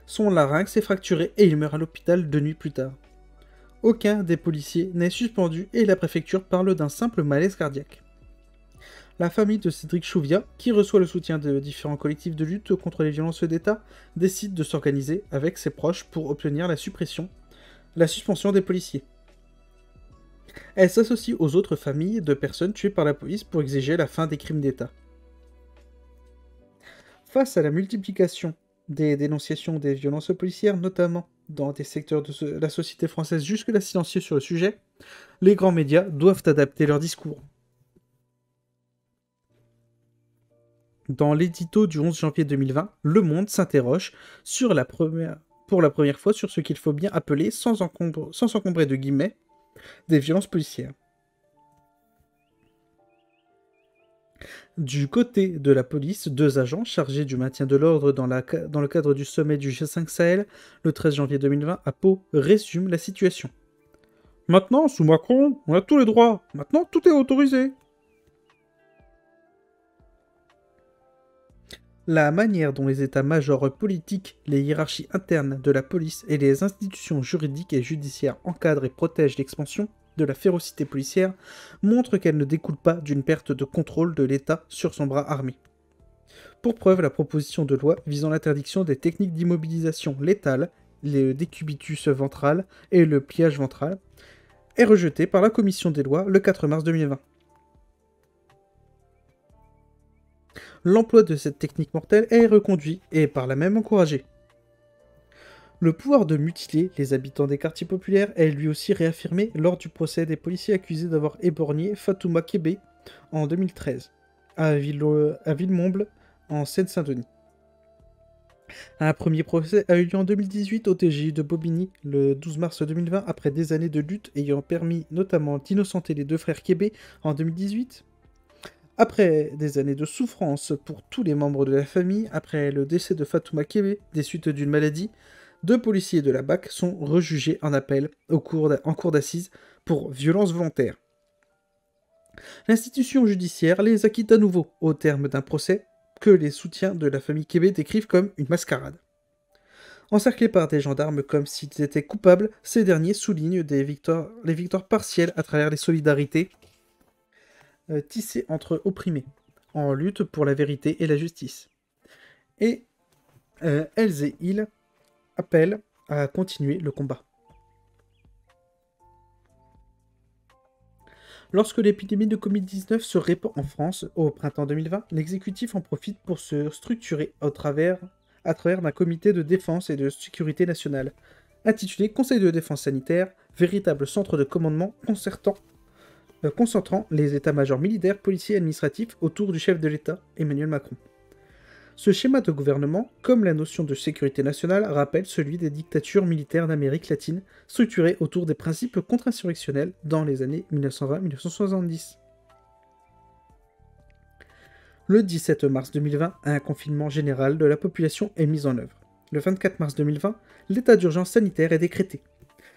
Son larynx est fracturé et il meurt à l'hôpital 2 nuits plus tard. Aucun des policiers n'est suspendu et la préfecture parle d'un simple malaise cardiaque. La famille de Cédric Chouviat, qui reçoit le soutien de différents collectifs de lutte contre les violences d'État, décide de s'organiser avec ses proches pour obtenir la suspension des policiers. Elle s'associe aux autres familles de personnes tuées par la police pour exiger la fin des crimes d'État. Face à la multiplication des dénonciations des violences policières, notamment dans des secteurs de la société française jusque-là silencieux sur le sujet, les grands médias doivent adapter leur discours. Dans l'édito du 11 janvier 2020, Le Monde s'interroge pour la première fois sur ce qu'il faut bien appeler, sans s'encombrer de guillemets, des violences policières. Du côté de la police, 2 agents chargés du maintien de l'ordre dans le cadre du sommet du G5 Sahel, le 13 janvier 2020, à Pau, résument la situation. Maintenant, sous Macron, on a tous les droits. Maintenant, tout est autorisé. La manière dont les états-majors politiques, les hiérarchies internes de la police et les institutions juridiques et judiciaires encadrent et protègent l'expansion de la férocité policière montre qu'elle ne découle pas d'une perte de contrôle de l'État sur son bras armé. Pour preuve, la proposition de loi visant l'interdiction des techniques d'immobilisation létale, le décubitus ventral et le pliage ventral, est rejetée par la commission des lois le 4 mars 2020. L'emploi de cette technique mortelle est reconduit et par là même encouragé. Le pouvoir de mutiler les habitants des quartiers populaires est lui aussi réaffirmé lors du procès des policiers accusés d'avoir éborgné Fatouma Kébé en 2013, à Villemomble, en Seine-Saint-Denis. Un premier procès a eu lieu en 2018 au TGI de Bobigny, le 12 mars 2020, après des années de lutte ayant permis notamment d'innocenter les 2 frères Kébé en 2018. Après des années de souffrance pour tous les membres de la famille, après le décès de Fatouma Kébé des suites d'une maladie, 2 policiers de la BAC sont rejugés en appel en cour d'assises pour violence volontaire. L'institution judiciaire les acquitte à nouveau au terme d'un procès que les soutiens de la famille Kébé décrivent comme une mascarade. Encerclés par des gendarmes comme s'ils étaient coupables, ces derniers soulignent les victoires partielles à travers les solidarités tissées entre opprimés, en lutte pour la vérité et la justice. Et elles et ils appellent à continuer le combat. Lorsque l'épidémie de Covid-19 se répand en France au printemps 2020, l'exécutif en profite pour se structurer à travers d'un comité de défense et de sécurité nationale, intitulé Conseil de défense sanitaire, véritable centre de commandement concentrant les états-majors militaires, policiers et administratifs autour du chef de l'État, Emmanuel Macron. Ce schéma de gouvernement, comme la notion de sécurité nationale, rappelle celui des dictatures militaires d'Amérique latine, structurées autour des principes contre-insurrectionnels dans les années 1920-1970. Le 17 mars 2020, un confinement général de la population est mis en œuvre. Le 24 mars 2020, l'état d'urgence sanitaire est décrété.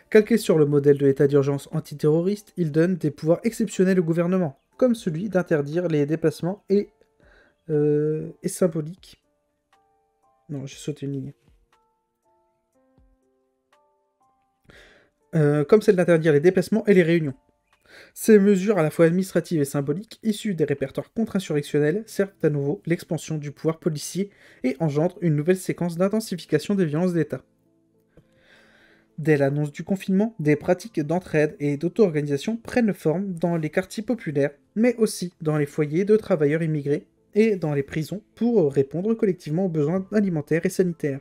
Calqué sur le modèle de l'état d'urgence antiterroriste, il donne des pouvoirs exceptionnels au gouvernement, comme celui d'interdire les déplacements et symbolique. Non, j'ai sauté une ligne. Comme celle d'interdire les déplacements et les réunions. Ces mesures à la fois administratives et symboliques, issues des répertoires contre-insurrectionnels, servent à nouveau l'expansion du pouvoir policier et engendrent une nouvelle séquence d'intensification des violences d'État. Dès l'annonce du confinement, des pratiques d'entraide et d'auto-organisation prennent forme dans les quartiers populaires, mais aussi dans les foyers de travailleurs immigrés et dans les prisons pour répondre collectivement aux besoins alimentaires et sanitaires.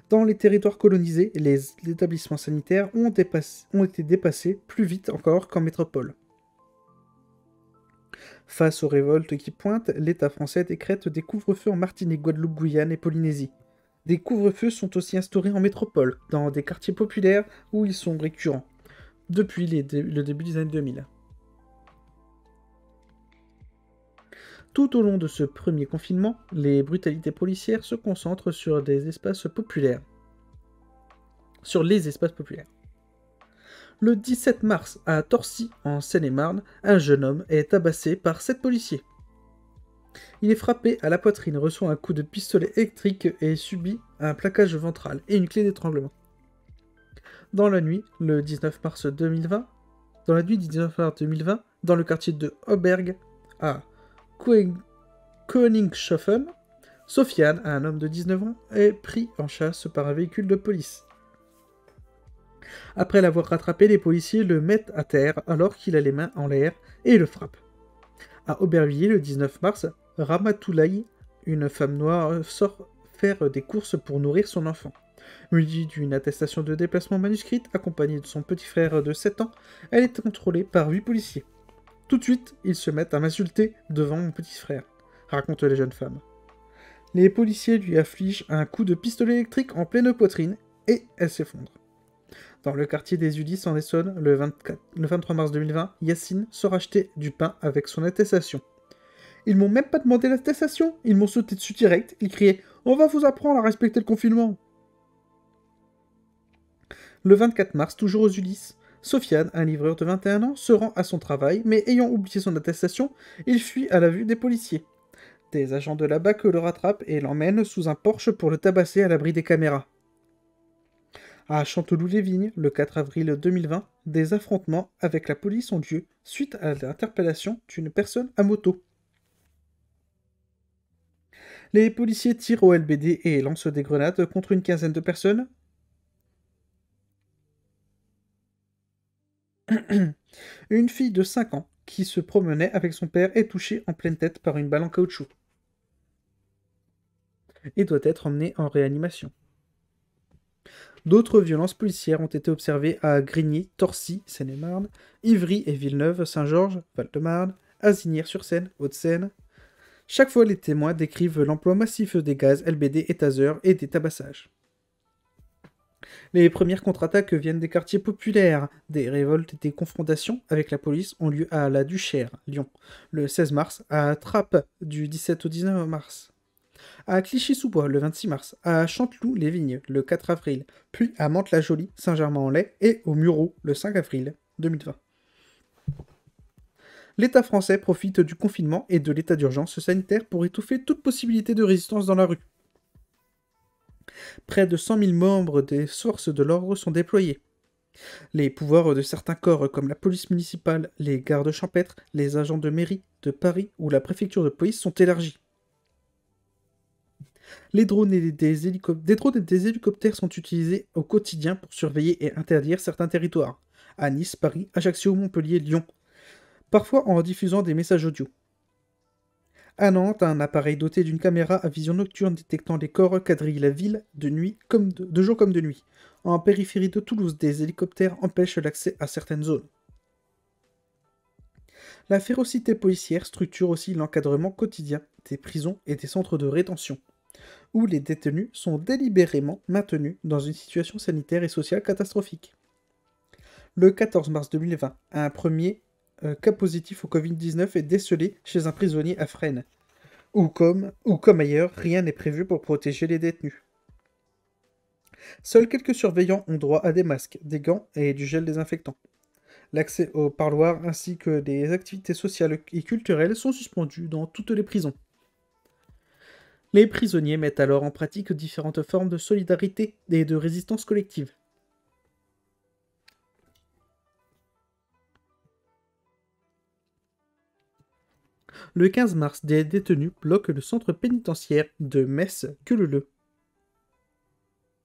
Dans les territoires colonisés, les établissements sanitaires ont été dépassés plus vite encore qu'en métropole. Face aux révoltes qui pointent, l'État français décrète des couvre-feux en Martinique, Guadeloupe, Guyane et Polynésie. Des couvre-feux sont aussi instaurés en métropole, dans des quartiers populaires où ils sont récurrents, depuis le début des années 2000. Tout au long de ce premier confinement, les brutalités policières se concentrent sur les espaces populaires. Le 17 mars, à Torcy, en Seine-et-Marne, un jeune homme est tabassé par 7 policiers. Il est frappé à la poitrine, reçoit un coup de pistolet électrique et subit un plaquage ventral et une clé d'étranglement. Dans la nuit, le 19 mars 2020, dans le quartier de Auberg, à Koningshofen, Sofiane, un homme de 19 ans, est pris en chasse par un véhicule de police. Après l'avoir rattrapé, les policiers le mettent à terre alors qu'il a les mains en l'air et le frappent. À Aubervilliers, le 19 mars, Ramatoulaye, une femme noire, sort faire des courses pour nourrir son enfant. Munie d'une attestation de déplacement manuscrite, accompagnée de son petit frère de 7 ans, elle est contrôlée par 8 policiers. Tout de suite, ils se mettent à m'insulter devant mon petit frère, raconte la jeune femme. Les policiers lui affligent un coup de pistolet électrique en pleine poitrine et elle s'effondre. Dans le quartier des Ulysses en Essonne, le 23 mars 2020, Yacine sort acheter du pain avec son attestation. Ils m'ont même pas demandé l'attestation, ils m'ont sauté dessus direct, ils criaient « On va vous apprendre à respecter le confinement !» Le 24 mars, toujours aux Ulysses, Sofiane, un livreur de 21 ans, se rend à son travail, mais ayant oublié son attestation, il fuit à la vue des policiers. Des agents de la BAC le rattrapent et l'emmènent sous un porche pour le tabasser à l'abri des caméras. À Chanteloup-les-Vignes, le 4 avril 2020, des affrontements avec la police ont lieu suite à l'interpellation d'une personne à moto. Les policiers tirent au LBD et lancent des grenades contre une quinzaine de personnes. Une fille de 5 ans qui se promenait avec son père est touchée en pleine tête par une balle en caoutchouc et doit être emmenée en réanimation. D'autres violences policières ont été observées à Grigny, Torcy, Seine-et-Marne, Ivry et Villeneuve, Saint-Georges, Val-de-Marne, Asinières-sur-Seine, Hauts-de-Seine. Chaque fois, les témoins décrivent l'emploi massif des gaz, LBD et taser et des tabassages. Les premières contre-attaques viennent des quartiers populaires. Des révoltes et des confrontations avec la police ont lieu à la Duchère, Lyon, le 16 mars, à Trappes, du 17 au 19 mars, à Clichy-sous-Bois, le 26 mars, à Chanteloup-les-Vignes, le 4 avril, puis à Mantes-la-Jolie, Saint-Germain-en-Laye et au Mureau, le 5 avril 2020. L'État français profite du confinement et de l'état d'urgence sanitaire pour étouffer toute possibilité de résistance dans la rue. Près de 100 000 membres des forces de l'ordre sont déployés. Les pouvoirs de certains corps comme la police municipale, les gardes champêtres, les agents de mairie de Paris ou la préfecture de police sont élargis. Les drones et des drones et des hélicoptères sont utilisés au quotidien pour surveiller et interdire certains territoires. À Nice, Paris, Ajaccio, Montpellier, Lyon. Parfois en diffusant des messages audio. À Nantes, un appareil doté d'une caméra à vision nocturne détectant les corps quadrille la ville de jour comme de nuit. En périphérie de Toulouse, des hélicoptères empêchent l'accès à certaines zones. La férocité policière structure aussi l'encadrement quotidien des prisons et des centres de rétention, où les détenus sont délibérément maintenus dans une situation sanitaire et sociale catastrophique. Le 14 mars 2020, un premier cas positif au Covid-19 est décelé chez un prisonnier à Fresnes, où comme ailleurs, rien n'est prévu pour protéger les détenus. Seuls quelques surveillants ont droit à des masques, des gants et du gel désinfectant. L'accès au parloir ainsi que des activités sociales et culturelles sont suspendus dans toutes les prisons. Les prisonniers mettent alors en pratique différentes formes de solidarité et de résistance collective. Le 15 mars, des détenus bloquent le centre pénitentiaire de Metz-Queuleleu.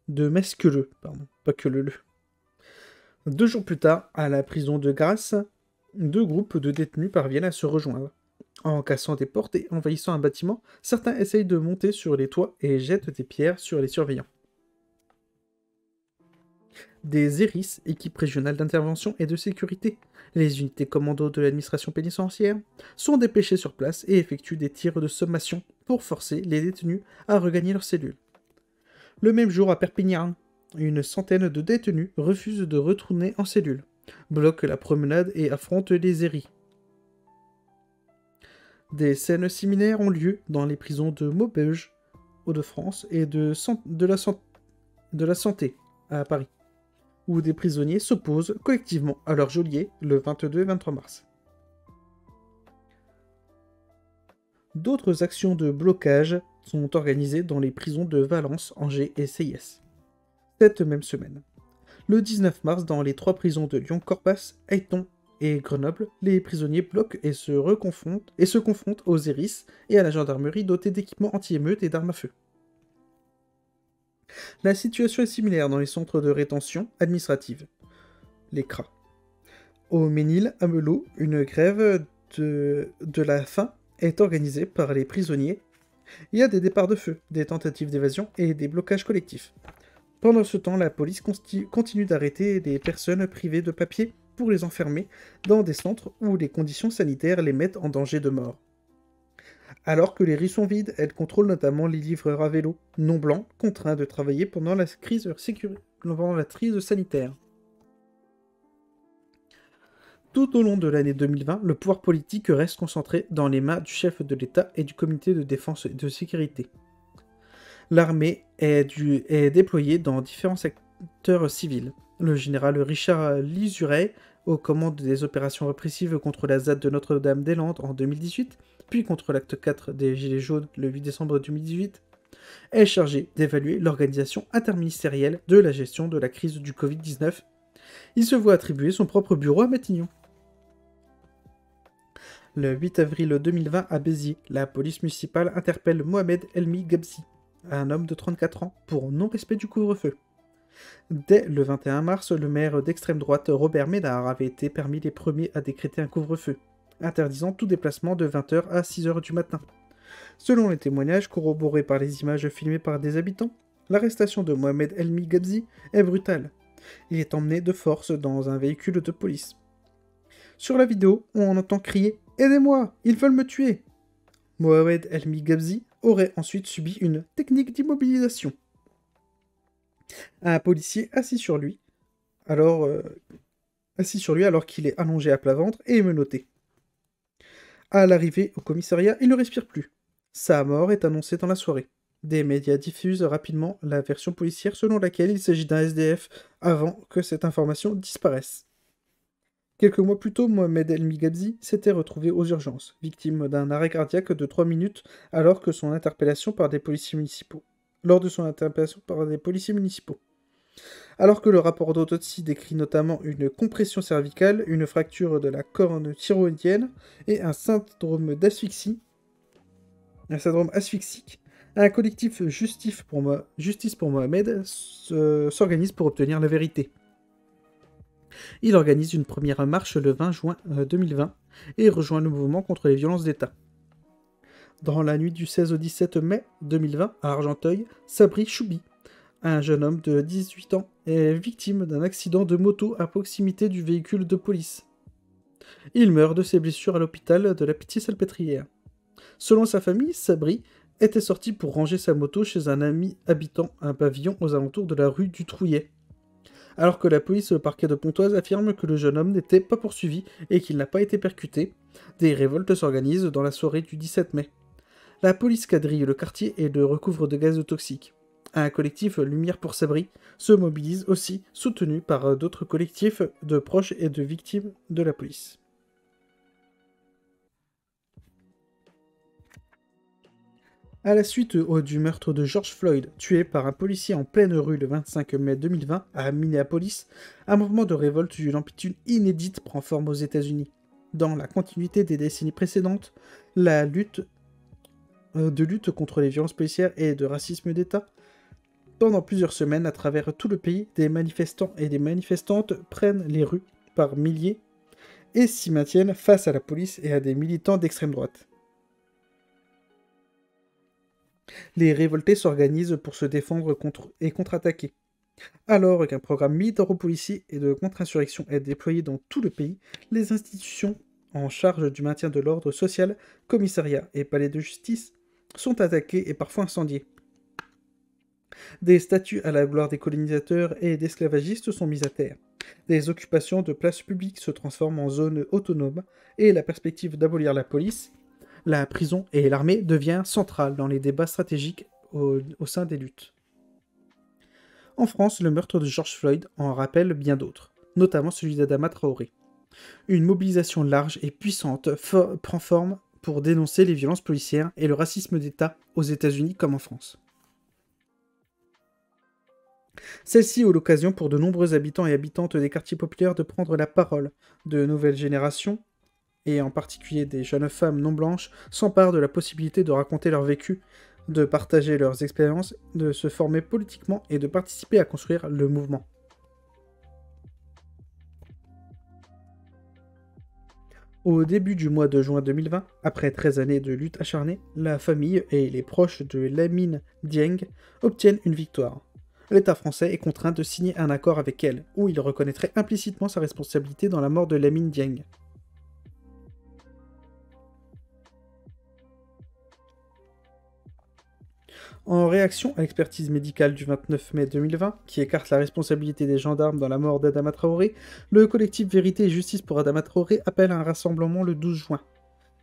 De Metz-Queuleux, pardon, pas Queuleleu. 2 jours plus tard, à la prison de Grasse, 2 groupes de détenus parviennent à se rejoindre. En cassant des portes et envahissant un bâtiment, certains essayent de monter sur les toits et jettent des pierres sur les surveillants. Des ERIS, équipes régionales d'intervention et de sécurité, les unités commando de l'administration pénitentiaire, sont dépêchées sur place et effectuent des tirs de sommation pour forcer les détenus à regagner leurs cellules. Le même jour à Perpignan, une centaine de détenus refusent de retourner en cellule, bloquent la promenade et affrontent les ERI. Des scènes similaires ont lieu dans les prisons de Maubeuge, Hauts-de-France, et de la Santé, à Paris, où des prisonniers s'opposent collectivement à leur geôlier le 22 et 23 mars. D'autres actions de blocage sont organisées dans les prisons de Valence, Angers et CIS. Cette même semaine. Le 19 mars, dans les 3 prisons de Lyon, Corpas, Ayton et Grenoble, les prisonniers bloquent et se confrontent aux ERIS et à la gendarmerie dotée d'équipements anti-émeutes et d'armes à feu. La situation est similaire dans les centres de rétention administrative, les CRA. Au Ménil, à Melot, une grève de la faim est organisée par les prisonniers. Il y a des départs de feu, des tentatives d'évasion et des blocages collectifs. Pendant ce temps, la police continue d'arrêter les personnes privées de papier pour les enfermer dans des centres où les conditions sanitaires les mettent en danger de mort. Alors que les rues sont vides, elle contrôle notamment les livreurs à vélo, non blancs, contraints de travailler pendant la crise sanitaire. Tout au long de l'année 2020, le pouvoir politique reste concentré dans les mains du chef de l'État et du comité de défense et de sécurité. L'armée est déployée dans différents secteurs civils. Le général Richard Lizuret, aux commandes des opérations répressives contre la ZAD de Notre-Dame-des-Landes en 2018, puis contre l'acte 4 des Gilets jaunes le 8 décembre 2018, est chargé d'évaluer l'organisation interministérielle de la gestion de la crise du Covid-19. Il se voit attribuer son propre bureau à Matignon. Le 8 avril 2020, à Béziers, la police municipale interpelle Mohamed Elmi Gabzi, un homme de 34 ans, pour non-respect du couvre-feu. Dès le 21 mars, le maire d'extrême droite Robert Ménard avait été parmi les premiers à décréter un couvre-feu, interdisant tout déplacement de 20h à 6h du matin. Selon les témoignages corroborés par les images filmées par des habitants, l'arrestation de Mohamed Elmi Gabzi est brutale. Il est emmené de force dans un véhicule de police. Sur la vidéo, on entend crier « Aidez-moi, ils veulent me tuer !» Mohamed Elmi Gabzi aurait ensuite subi une technique d'immobilisation. Un policier assis sur lui alors qu'il est allongé à plat ventre et menotté. À l'arrivée au commissariat, il ne respire plus. Sa mort est annoncée dans la soirée. Des médias diffusent rapidement la version policière selon laquelle il s'agit d'un SDF avant que cette information disparaisse. Quelques mois plus tôt, Mohamed Elmi Gabzi s'était retrouvé aux urgences, victime d'un arrêt cardiaque de 3 minutes alors que son interpellation par des policiers municipaux lors de son interpellation par des policiers municipaux. Alors que le rapport d'autopsie décrit notamment une compression cervicale, une fracture de la corne thyroïdienne et un syndrome asphyxique, un collectif Justice pour Mohamed s'organise pour obtenir la vérité. Il organise une première marche le 20 juin 2020 et rejoint le mouvement contre les violences d'État. Dans la nuit du 16 au 17 mai 2020, à Argenteuil, Sabri Choubi, un jeune homme de 18 ans, est victime d'un accident de moto à proximité du véhicule de police. Il meurt de ses blessures à l'hôpital de la Pitié-Salpêtrière. Selon sa famille, Sabri était sorti pour ranger sa moto chez un ami habitant un pavillon aux alentours de la rue du Trouillet. Alors que la police au parquet de Pontoise affirme que le jeune homme n'était pas poursuivi et qu'il n'a pas été percuté, des révoltes s'organisent dans la soirée du 17 mai. La police quadrille le quartier et le recouvre de gaz toxique. Un collectif Lumière pour Sabri se mobilise aussi, soutenu par d'autres collectifs de proches et de victimes de la police. À la suite du meurtre de George Floyd, tué par un policier en pleine rue le 25 mai 2020 à Minneapolis, un mouvement de révolte d'une amplitude inédite prend forme aux États-Unis. Dans la continuité des décennies précédentes, la lutte contre les violences policières et de racisme d'État, pendant plusieurs semaines à travers tout le pays, des manifestants et des manifestantes prennent les rues par milliers et s'y maintiennent face à la police et à des militants d'extrême droite. Les révoltés s'organisent pour se défendre et contre-attaquer. Alors qu'un programme militaro-policier et de contre-insurrection est déployé dans tout le pays, les institutions en charge du maintien de l'ordre social, commissariats et palais de justice, sont attaquées et parfois incendiées. Des statues à la gloire des colonisateurs et d'esclavagistes sont mises à terre. Des occupations de places publiques se transforment en zones autonomes et la perspective d'abolir la police, la prison et l'armée devient centrale dans les débats stratégiques au sein des luttes. En France, le meurtre de George Floyd en rappelle bien d'autres, notamment celui d'Adama Traoré. Une mobilisation large et puissante prend forme pour dénoncer les violences policières et le racisme d'État aux États-Unis comme en France. Celle-ci est l'occasion pour de nombreux habitants et habitantes des quartiers populaires de prendre la parole. De nouvelles générations, et en particulier des jeunes femmes non blanches, s'emparent de la possibilité de raconter leur vécu, de partager leurs expériences, de se former politiquement et de participer à construire le mouvement. Au début du mois de juin 2020, après 13 années de lutte acharnée, la famille et les proches de Lamine Dieng obtiennent une victoire. L'État français est contraint de signer un accord avec elle, où il reconnaîtrait implicitement sa responsabilité dans la mort de Lamine Dieng. En réaction à l'expertise médicale du 29 mai 2020, qui écarte la responsabilité des gendarmes dans la mort d'Adama Traoré, le collectif Vérité et Justice pour Adama Traoré appelle à un rassemblement le 12 juin.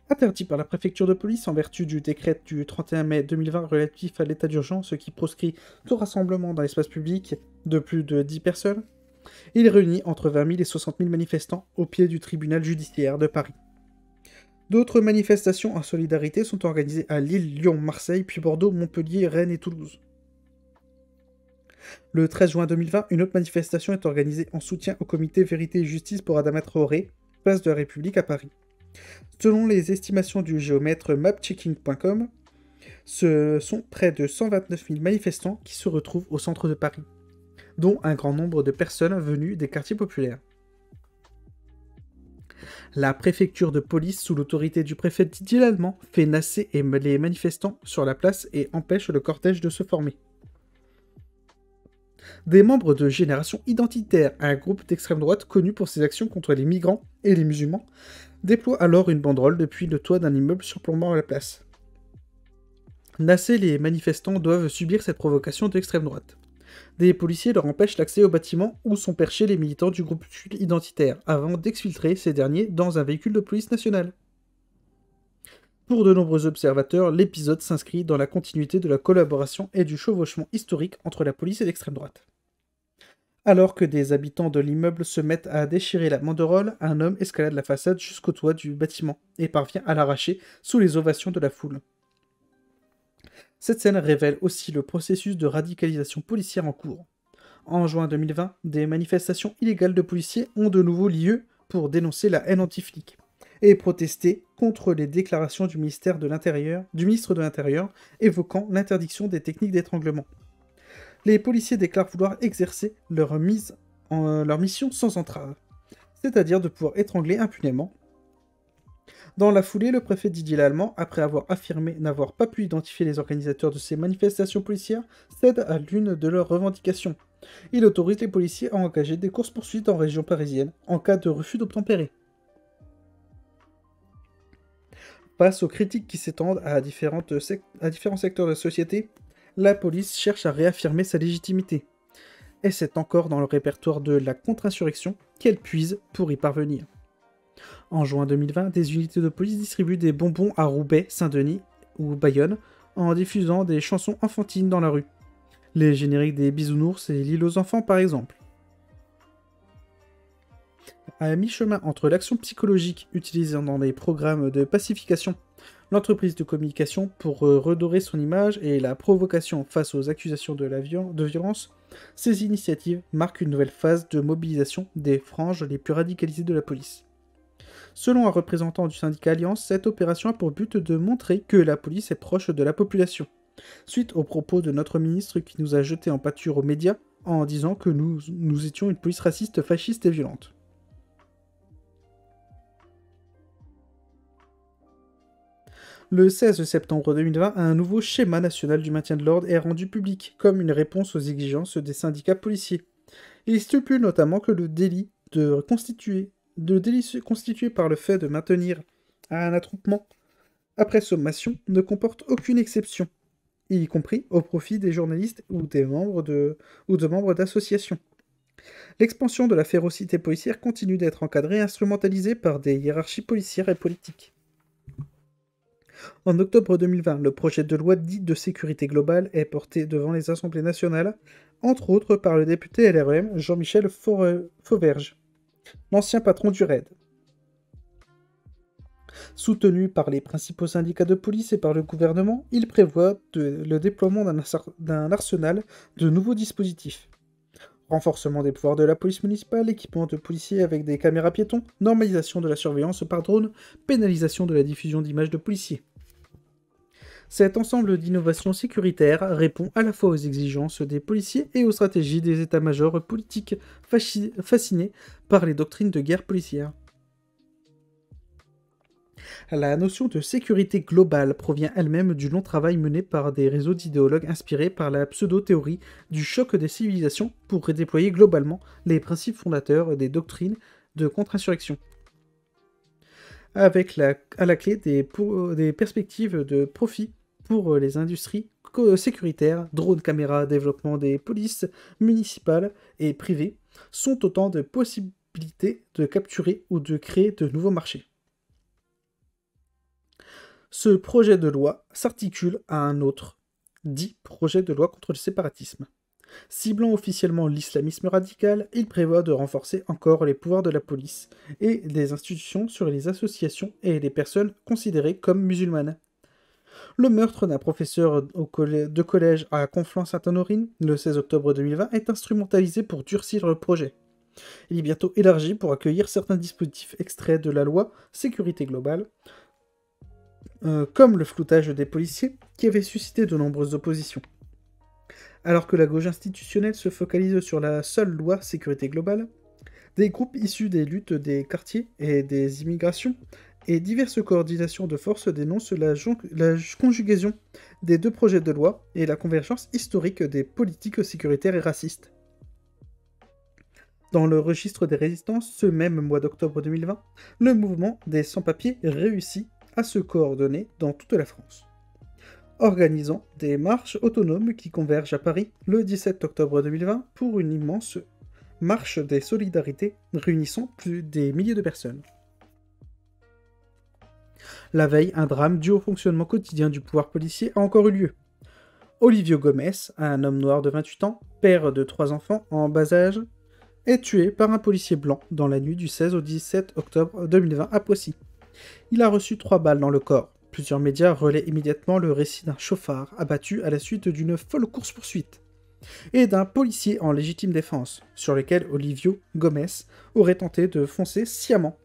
Interdit par la préfecture de police en vertu du décret du 31 mai 2020 relatif à l'état d'urgence qui proscrit tout rassemblement dans l'espace public de plus de 10 personnes, il réunit entre 20 000 et 60 000 manifestants au pied du tribunal judiciaire de Paris. D'autres manifestations en solidarité sont organisées à Lille, Lyon, Marseille, puis Bordeaux, Montpellier, Rennes et Toulouse. Le 13 juin 2020, une autre manifestation est organisée en soutien au comité Vérité et Justice pour Adama Traoré, place de la République à Paris. Selon les estimations du géomètre mapchecking.com, ce sont près de 129 000 manifestants qui se retrouvent au centre de Paris, dont un grand nombre de personnes venues des quartiers populaires. La préfecture de police, sous l'autorité du préfet Didier Lallemand, fait nasser les manifestants sur la place et empêche le cortège de se former. Des membres de Génération Identitaire, un groupe d'extrême droite connu pour ses actions contre les migrants et les musulmans, déploient alors une banderole depuis le toit d'un immeuble surplombant la place. Nassés, les manifestants doivent subir cette provocation d'extrême droite. Des policiers leur empêchent l'accès au bâtiment où sont perchés les militants du groupe identitaire, avant d'exfiltrer ces derniers dans un véhicule de police nationale. Pour de nombreux observateurs, l'épisode s'inscrit dans la continuité de la collaboration et du chevauchement historique entre la police et l'extrême droite. Alors que des habitants de l'immeuble se mettent à déchirer la banderole, un homme escalade la façade jusqu'au toit du bâtiment et parvient à l'arracher sous les ovations de la foule. Cette scène révèle aussi le processus de radicalisation policière en cours. En juin 2020, des manifestations illégales de policiers ont de nouveau lieu pour dénoncer la haine anti-flic et protester contre les déclarations du ministre de l'Intérieur évoquant l'interdiction des techniques d'étranglement. Les policiers déclarent vouloir exercer leur mission sans entrave, c'est-à-dire de pouvoir étrangler impunément. Dans la foulée, le préfet Didier Lallemand, après avoir affirmé n'avoir pas pu identifier les organisateurs de ces manifestations policières, cède à l'une de leurs revendications. Il autorise les policiers à engager des courses-poursuites en région parisienne en cas de refus d'obtempérer. Face aux critiques qui s'étendent à différents secteurs de la société, la police cherche à réaffirmer sa légitimité. Et c'est encore dans le répertoire de la contre-insurrection qu'elle puise pour y parvenir. En juin 2020, des unités de police distribuent des bonbons à Roubaix, Saint-Denis ou Bayonne en diffusant des chansons enfantines dans la rue. Les génériques des Bisounours et l'île aux enfants par exemple. À mi-chemin entre l'action psychologique utilisée dans les programmes de pacification, l'entreprise de communication pour redorer son image et la provocation face aux accusations de violence, ces initiatives marquent une nouvelle phase de mobilisation des franges les plus radicalisées de la police. Selon un représentant du syndicat Alliance, cette opération a pour but de montrer que la police est proche de la population, suite aux propos de notre ministre qui nous a jetés en pâture aux médias en disant que nous étions une police raciste, fasciste et violente. Le 16 septembre 2020, un nouveau schéma national du maintien de l'ordre est rendu public, comme une réponse aux exigences des syndicats policiers. Il stipule notamment que le délit constitué par le fait de maintenir un attroupement après sommation ne comporte aucune exception, y compris au profit des journalistes ou de membres d'associations. L'expansion de la férocité policière continue d'être encadrée et instrumentalisée par des hiérarchies policières et politiques. En octobre 2020, le projet de loi dit de sécurité globale est porté devant les assemblées nationales, entre autres par le député LREM Jean-Michel Fauvergue, l'ancien patron du RAID. Soutenu par les principaux syndicats de police et par le gouvernement, il prévoit le déploiement d'un arsenal de nouveaux dispositifs. Renforcement des pouvoirs de la police municipale, équipement de policiers avec des caméras piétons, normalisation de la surveillance par drone, pénalisation de la diffusion d'images de policiers. Cet ensemble d'innovations sécuritaires répond à la fois aux exigences des policiers et aux stratégies des états-majors politiques fascinés par les doctrines de guerre policière. La notion de sécurité globale provient elle-même du long travail mené par des réseaux d'idéologues inspirés par la pseudo-théorie du choc des civilisations pour redéployer globalement les principes fondateurs des doctrines de contre-insurrection. Avec à la clé des perspectives de profit pour les industries sécuritaires, drones, caméras, développement des polices municipales et privées sont autant de possibilités de capturer ou de créer de nouveaux marchés. Ce projet de loi s'articule à un autre, dit projet de loi contre le séparatisme. Ciblant officiellement l'islamisme radical, il prévoit de renforcer encore les pouvoirs de la police et des institutions sur les associations et les personnes considérées comme musulmanes. Le meurtre d'un professeur de collège à Conflans-Sainte-Honorine, le 16 octobre 2020, est instrumentalisé pour durcir le projet. Il est bientôt élargi pour accueillir certains dispositifs extraits de la loi sécurité globale, comme le floutage des policiers, qui avait suscité de nombreuses oppositions. Alors que la gauche institutionnelle se focalise sur la seule loi sécurité globale, des groupes issus des luttes des quartiers et des immigrations et diverses coordinations de forces dénoncent la conjugaison des deux projets de loi et la convergence historique des politiques sécuritaires et racistes. Dans le registre des résistances, ce même mois d'octobre 2020, le mouvement des sans-papiers réussit à se coordonner dans toute la France, organisant des marches autonomes qui convergent à Paris le 17 octobre 2020 pour une immense marche des solidarités réunissant plus des milliers de personnes. La veille, un drame dû au fonctionnement quotidien du pouvoir policier a encore eu lieu. Olivio Gomez, un homme noir de 28 ans, père de 3 enfants en bas âge, est tué par un policier blanc dans la nuit du 16 au 17 octobre 2020 à Poissy. Il a reçu 3 balles dans le corps, Plusieurs médias relaient immédiatement le récit d'un chauffard abattu à la suite d'une folle course-poursuite et d'un policier en légitime défense, sur lequel Olívio Gomes aurait tenté de foncer sciemment.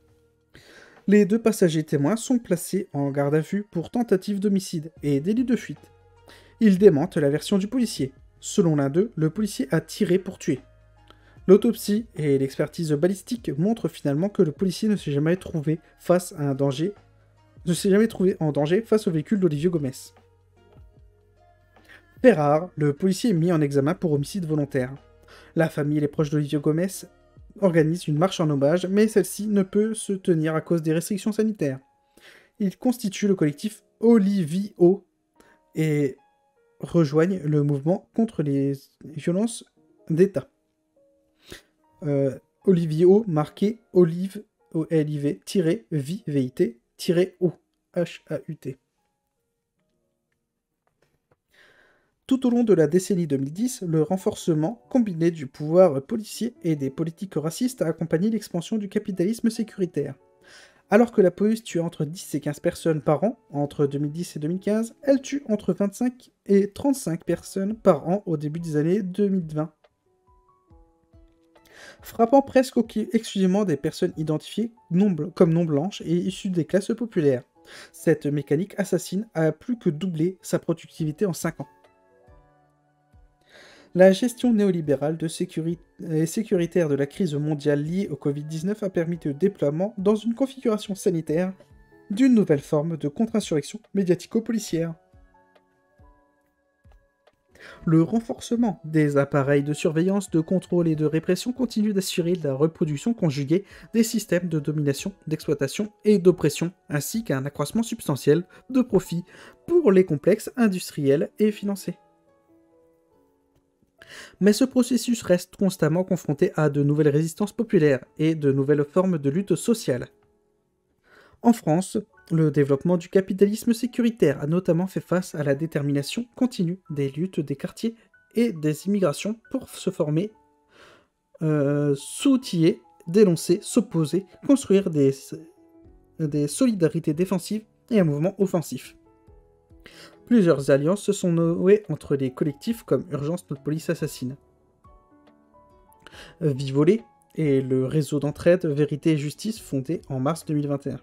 Les 2 passagers témoins sont placés en garde à vue pour tentative d'homicide et délit de fuite. Ils démentent la version du policier. Selon l'un d'eux, le policier a tiré pour tuer. L'autopsie et l'expertise balistique montrent finalement que le policier ne s'est jamais trouvé en danger face au véhicule d'Olívio Gomes. Fait rare, le policier est mis en examen pour homicide volontaire. La famille et les proches d'Olívio Gomes organisent une marche en hommage, mais celle-ci ne peut se tenir à cause des restrictions sanitaires. Ils constituent le collectif Olívio et rejoignent le mouvement contre les violences d'État. Olívio marqué Olive Oliv-VIT-O HAUT. Tout au long de la décennie 2010, le renforcement combiné du pouvoir policier et des politiques racistes a accompagné l'expansion du capitalisme sécuritaire. Alors que la police tue entre 10 et 15 personnes par an entre 2010 et 2015, elle tue entre 25 et 35 personnes par an au début des années 2020. Frappant presque exclusivement des personnes identifiées comme non blanches et issues des classes populaires. Cette mécanique assassine a plus que doublé sa productivité en 5 ans. La gestion néolibérale et sécuritaire de la crise mondiale liée au Covid-19 a permis le déploiement, dans une configuration sanitaire, d'une nouvelle forme de contre-insurrection médiatico-policière. Le renforcement des appareils de surveillance, de contrôle et de répression continue d'assurer la reproduction conjuguée des systèmes de domination, d'exploitation et d'oppression, ainsi qu'un accroissement substantiel de profits pour les complexes industriels et financiers. Mais ce processus reste constamment confronté à de nouvelles résistances populaires et de nouvelles formes de lutte sociale. En France, le développement du capitalisme sécuritaire a notamment fait face à la détermination continue des luttes des quartiers et des immigrations pour se former, s'outiller, dénoncer, s'opposer, construire des solidarités défensives et un mouvement offensif. Plusieurs alliances se sont nouées entre les collectifs comme Urgence Notre Police Assassine, Vivolé et le réseau d'entraide Vérité et Justice fondé en mars 2021,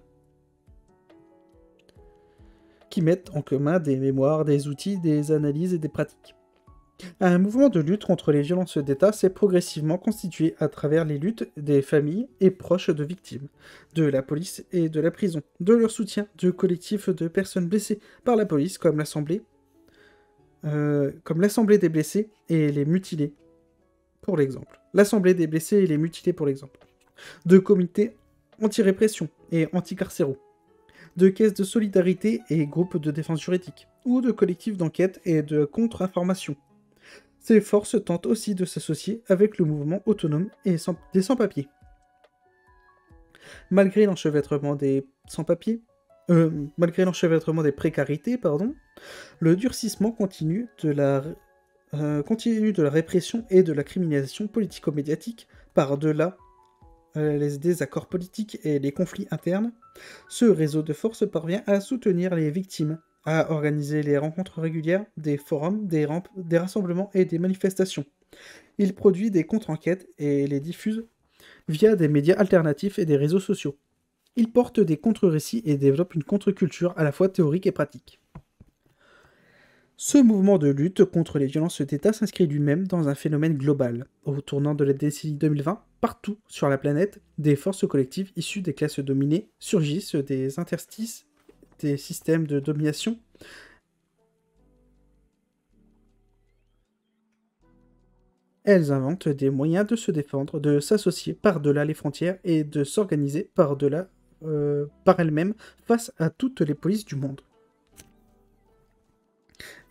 qui mettent en commun des mémoires, des outils, des analyses et des pratiques. Un mouvement de lutte contre les violences d'État s'est progressivement constitué à travers les luttes des familles et proches de victimes, de la police et de la prison, de leur soutien de collectifs de personnes blessées par la police comme l'Assemblée des blessés et les mutilés, pour l'exemple. L'Assemblée des blessés et les mutilés, pour l'exemple. De comités anti-répression et anti-carcéraux, de caisses de solidarité et groupes de défense juridique, ou de collectifs d'enquête et de contre-information. Ces forces tentent aussi de s'associer avec le mouvement autonome et des sans-papiers. Malgré l'enchevêtrement des sans-papiers, malgré l'enchevêtrement des précarités, le durcissement continue de la répression et de la criminalisation politico-médiatique par-delà les désaccords politiques et les conflits internes. Ce réseau de forces parvient à soutenir les victimes, à organiser les rencontres régulières, des forums, des rassemblements et des manifestations. Il produit des contre-enquêtes et les diffuse via des médias alternatifs et des réseaux sociaux. Il porte des contre-récits et développe une contre-culture à la fois théorique et pratique. Ce mouvement de lutte contre les violences d'État s'inscrit lui-même dans un phénomène global. Au tournant de la décennie 2020, partout sur la planète, des forces collectives issues des classes dominées surgissent des interstices des systèmes de domination. Elles inventent des moyens de se défendre, de s'associer par-delà les frontières et de s'organiser par elles-mêmes face à toutes les polices du monde.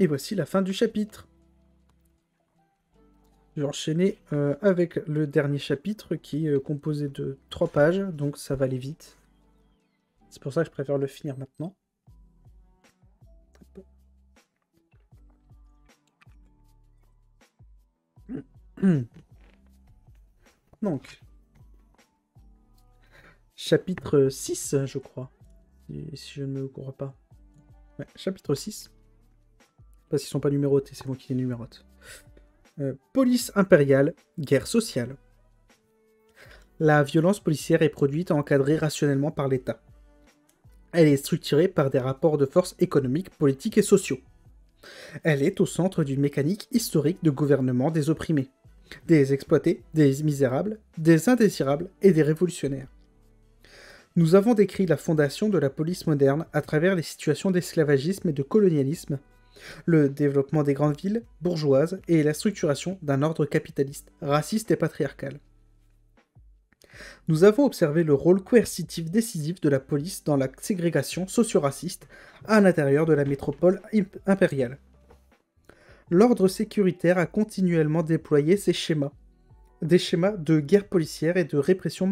Et voici la fin du chapitre. Je vais enchaîner avec le dernier chapitre qui est composé de 3 pages, donc ça va aller vite. C'est pour ça que je préfère le finir maintenant. Donc, chapitre 6, je crois, si je ne me gourre pas. Ouais, chapitre 6. Parce qu'ils sont pas numérotés, c'est moi qui les numérote. Police impériale, guerre sociale. La violence policière est produite et encadrée rationnellement par l'État. Elle est structurée par des rapports de force économiques, politiques et sociaux. Elle est au centre d'une mécanique historique de gouvernement des opprimés, des exploités, des misérables, des indésirables et des révolutionnaires. Nous avons décrit la fondation de la police moderne à travers les situations d'esclavagisme et de colonialisme, le développement des grandes villes bourgeoises et la structuration d'un ordre capitaliste, raciste et patriarcal. Nous avons observé le rôle coercitif décisif de la police dans la ségrégation socio-raciste à l'intérieur de la métropole impériale. L'ordre sécuritaire a continuellement déployé ses schémas, des schémas de guerre policière et de répression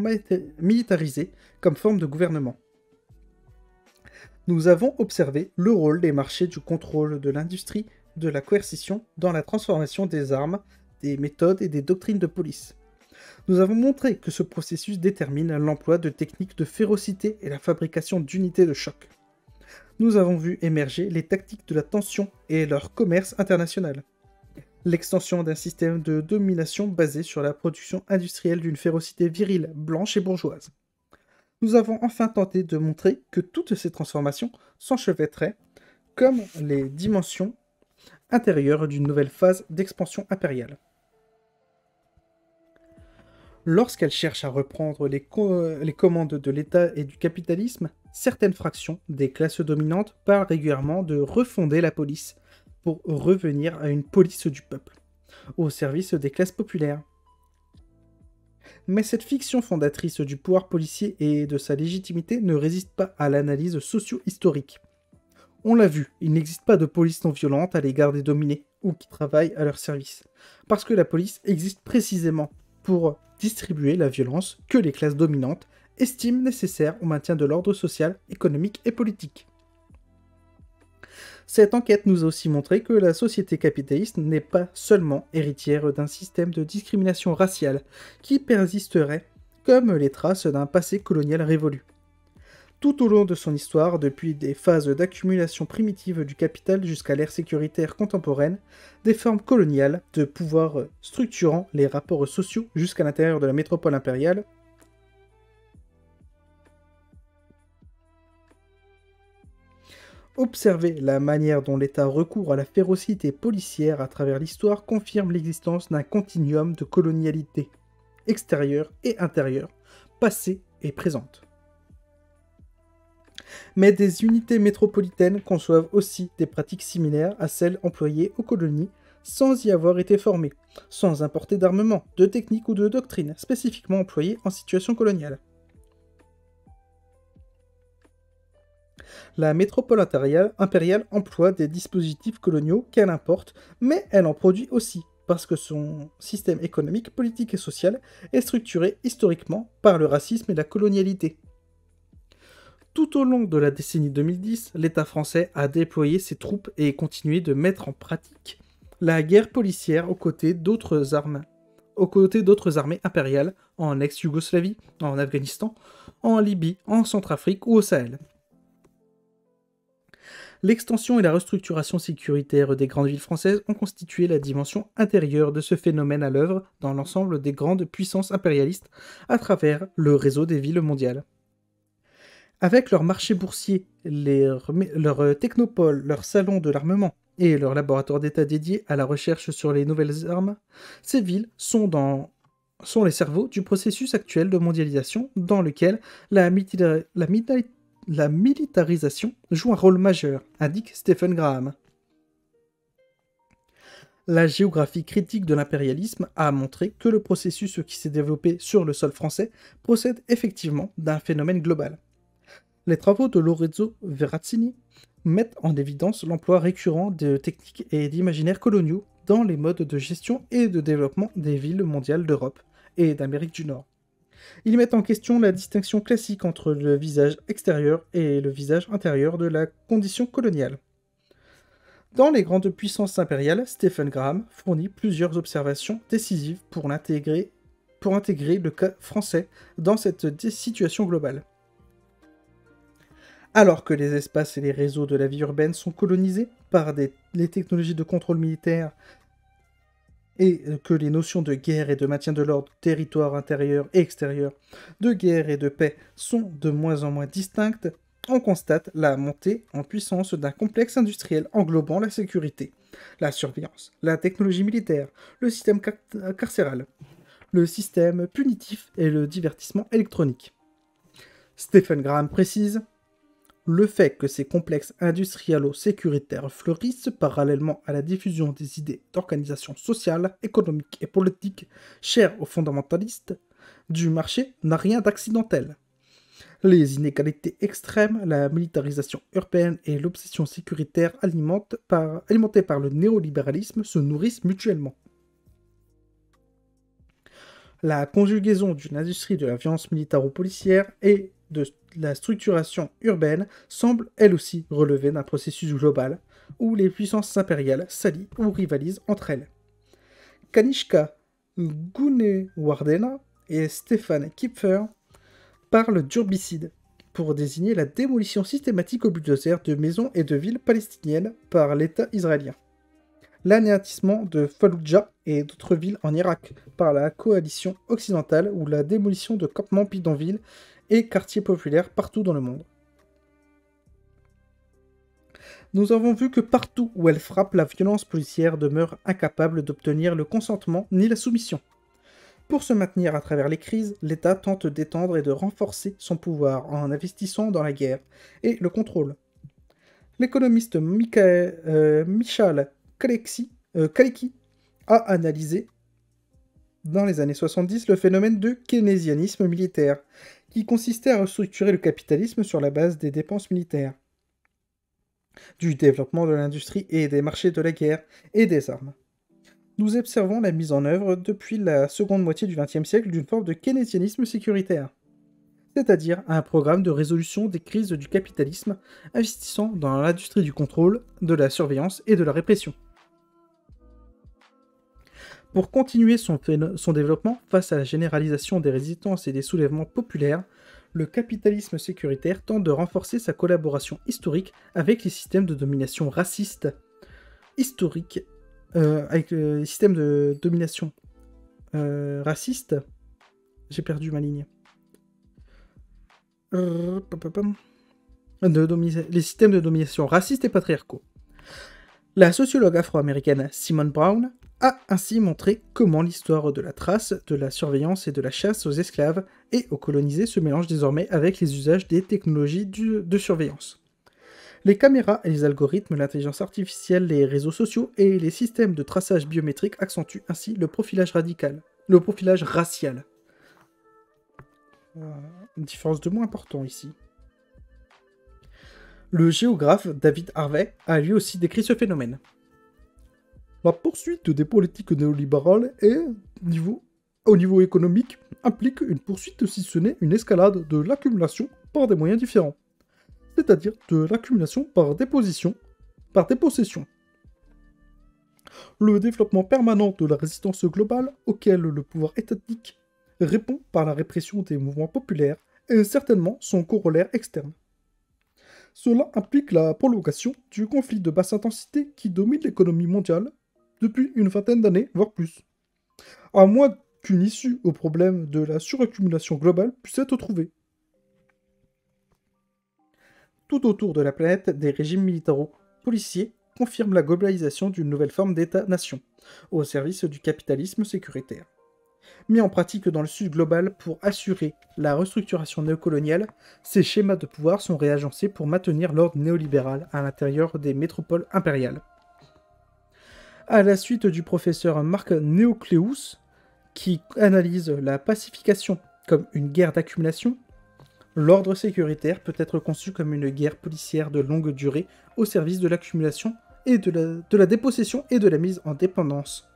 militarisée comme forme de gouvernement. Nous avons observé le rôle des marchés du contrôle de l'industrie de la coercition dans la transformation des armes, des méthodes et des doctrines de police. Nous avons montré que ce processus détermine l'emploi de techniques de férocité et la fabrication d'unités de choc. Nous avons vu émerger les tactiques de la tension et leur commerce international. L'extension d'un système de domination basé sur la production industrielle d'une férocité virile, blanche et bourgeoise. Nous avons enfin tenté de montrer que toutes ces transformations s'enchevêtraient comme les dimensions intérieures d'une nouvelle phase d'expansion impériale. Lorsqu'elle cherche à reprendre les commandes de l'État et du capitalisme, certaines fractions des classes dominantes parlent régulièrement de refonder la police pour revenir à une police du peuple, au service des classes populaires. Mais cette fiction fondatrice du pouvoir policier et de sa légitimité ne résiste pas à l'analyse socio-historique. On l'a vu, il n'existe pas de police non violente à l'égard des dominés, ou qui travaillent à leur service, parce que la police existe précisément pour distribuer la violence que les classes dominantes estiment nécessaire au maintien de l'ordre social, économique et politique. Cette enquête nous a aussi montré que la société capitaliste n'est pas seulement héritière d'un système de discrimination raciale qui persisterait comme les traces d'un passé colonial révolu. Tout au long de son histoire, depuis des phases d'accumulation primitive du capital jusqu'à l'ère sécuritaire contemporaine, des formes coloniales de pouvoir structurant les rapports sociaux jusqu'à l'intérieur de la métropole impériale, observer la manière dont l'État recourt à la férocité policière à travers l'histoire confirme l'existence d'un continuum de colonialité, extérieure et intérieure, passée et présente. Mais des unités métropolitaines conçoivent aussi des pratiques similaires à celles employées aux colonies sans y avoir été formées, sans importer d'armement, de techniques ou de doctrines spécifiquement employées en situation coloniale. La métropole impériale emploie des dispositifs coloniaux qu'elle importe, mais elle en produit aussi, parce que son système économique, politique et social est structuré historiquement par le racisme et la colonialité. Tout au long de la décennie 2010, l'État français a déployé ses troupes et continué de mettre en pratique la guerre policière aux côtés d'autres armées impériales en ex-Yougoslavie, en Afghanistan, en Libye, en Centrafrique ou au Sahel. L'extension et la restructuration sécuritaire des grandes villes françaises ont constitué la dimension intérieure de ce phénomène à l'œuvre dans l'ensemble des grandes puissances impérialistes à travers le réseau des villes mondiales. Avec leurs marchés boursiers, leurs technopoles, leurs salons de l'armement et leurs laboratoires d'État dédiés à la recherche sur les nouvelles armes, ces villes sont les cerveaux du processus actuel de mondialisation dans lequel la militarisation joue un rôle majeur, indique Stephen Graham. La géographie critique de l'impérialisme a montré que le processus qui s'est développé sur le sol français procède effectivement d'un phénomène global. Les travaux de Lorenzo Verrazzini mettent en évidence l'emploi récurrent de techniques et d'imaginaires coloniaux dans les modes de gestion et de développement des villes mondiales d'Europe et d'Amérique du Nord. Ils mettent en question la distinction classique entre le visage extérieur et le visage intérieur de la condition coloniale. Dans les grandes puissances impériales, Stephen Graham fournit plusieurs observations décisives pour intégrer le cas français dans cette situation globale. Alors que les espaces et les réseaux de la vie urbaine sont colonisés par les technologies de contrôle militaire et que les notions de guerre et de maintien de l'ordre, territoire intérieur et extérieur, de guerre et de paix sont de moins en moins distinctes, on constate la montée en puissance d'un complexe industriel englobant la sécurité, la surveillance, la technologie militaire, le système carcéral, le système punitif et le divertissement électronique. Stephen Graham précise: le fait que ces complexes industrialo-sécuritaires fleurissent parallèlement à la diffusion des idées d'organisation sociale, économique et politique chères aux fondamentalistes du marché n'a rien d'accidentel. Les inégalités extrêmes, la militarisation urbaine et l'obsession sécuritaire alimentées par le néolibéralisme se nourrissent mutuellement. La conjugaison d'une industrie de la violence militaro-policière et de la structuration urbaine semble elle aussi relever d'un processus global où les puissances impériales s'allient ou rivalisent entre elles. Kanishka Gunewardena et Stefan Kipfer parlent d'urbicide pour désigner la démolition systématique au bulldozer de maisons et de villes palestiniennes par l'État israélien. L'anéantissement de Fallujah et d'autres villes en Irak par la coalition occidentale ou la démolition de campements bidonvilles et quartiers populaires partout dans le monde. Nous avons vu que partout où elle frappe, la violence policière demeure incapable d'obtenir le consentement ni la soumission. Pour se maintenir à travers les crises, l'État tente d'étendre et de renforcer son pouvoir en investissant dans la guerre et le contrôle. L'économiste Michal Kalecki a analysé dans les années 70 le phénomène de keynésianisme militaire, qui consistait à restructurer le capitalisme sur la base des dépenses militaires, du développement de l'industrie et des marchés de la guerre et des armes. Nous observons la mise en œuvre depuis la seconde moitié du XXe siècle d'une forme de keynésianisme sécuritaire, c'est-à-dire un programme de résolution des crises du capitalisme investissant dans l'industrie du contrôle, de la surveillance et de la répression. Pour continuer son développement face à la généralisation des résistances et des soulèvements populaires, le capitalisme sécuritaire tente de renforcer sa collaboration historique avec les systèmes de domination raciste raciste. J'ai perdu ma ligne. Les systèmes de domination racistes et patriarcaux. La sociologue afro-américaine Simone Brown a ainsi montré comment l'histoire de la trace, de la surveillance et de la chasse aux esclaves et aux colonisés se mélange désormais avec les usages des technologies de surveillance. Les caméras et les algorithmes, l'intelligence artificielle, les réseaux sociaux et les systèmes de traçage biométrique accentuent ainsi le profilage racial. Une différence de mots important ici. Le géographe David Harvey a lui aussi décrit ce phénomène. La poursuite des politiques néolibérales au niveau économique implique une poursuite si ce n'est une escalade de l'accumulation par des moyens différents, c'est-à-dire de l'accumulation par dépossession. Le développement permanent de la résistance globale auquel le pouvoir étatique répond par la répression des mouvements populaires est certainement son corollaire externe. Cela implique la prolongation du conflit de basse intensité qui domine l'économie mondiale depuis une vingtaine d'années, voire plus. À moins qu'une issue au problème de la suraccumulation globale puisse être trouvée. Tout autour de la planète, des régimes militaro-policiers confirment la globalisation d'une nouvelle forme d'État-nation, au service du capitalisme sécuritaire. Mis en pratique dans le sud global pour assurer la restructuration néocoloniale, ces schémas de pouvoir sont réagencés pour maintenir l'ordre néolibéral à l'intérieur des métropoles impériales. À la suite du professeur Marc Neocleous, qui analyse la pacification comme une guerre d'accumulation, l'ordre sécuritaire peut être conçu comme une guerre policière de longue durée au service de l'accumulation et de la dépossession et de la mise en dépendance.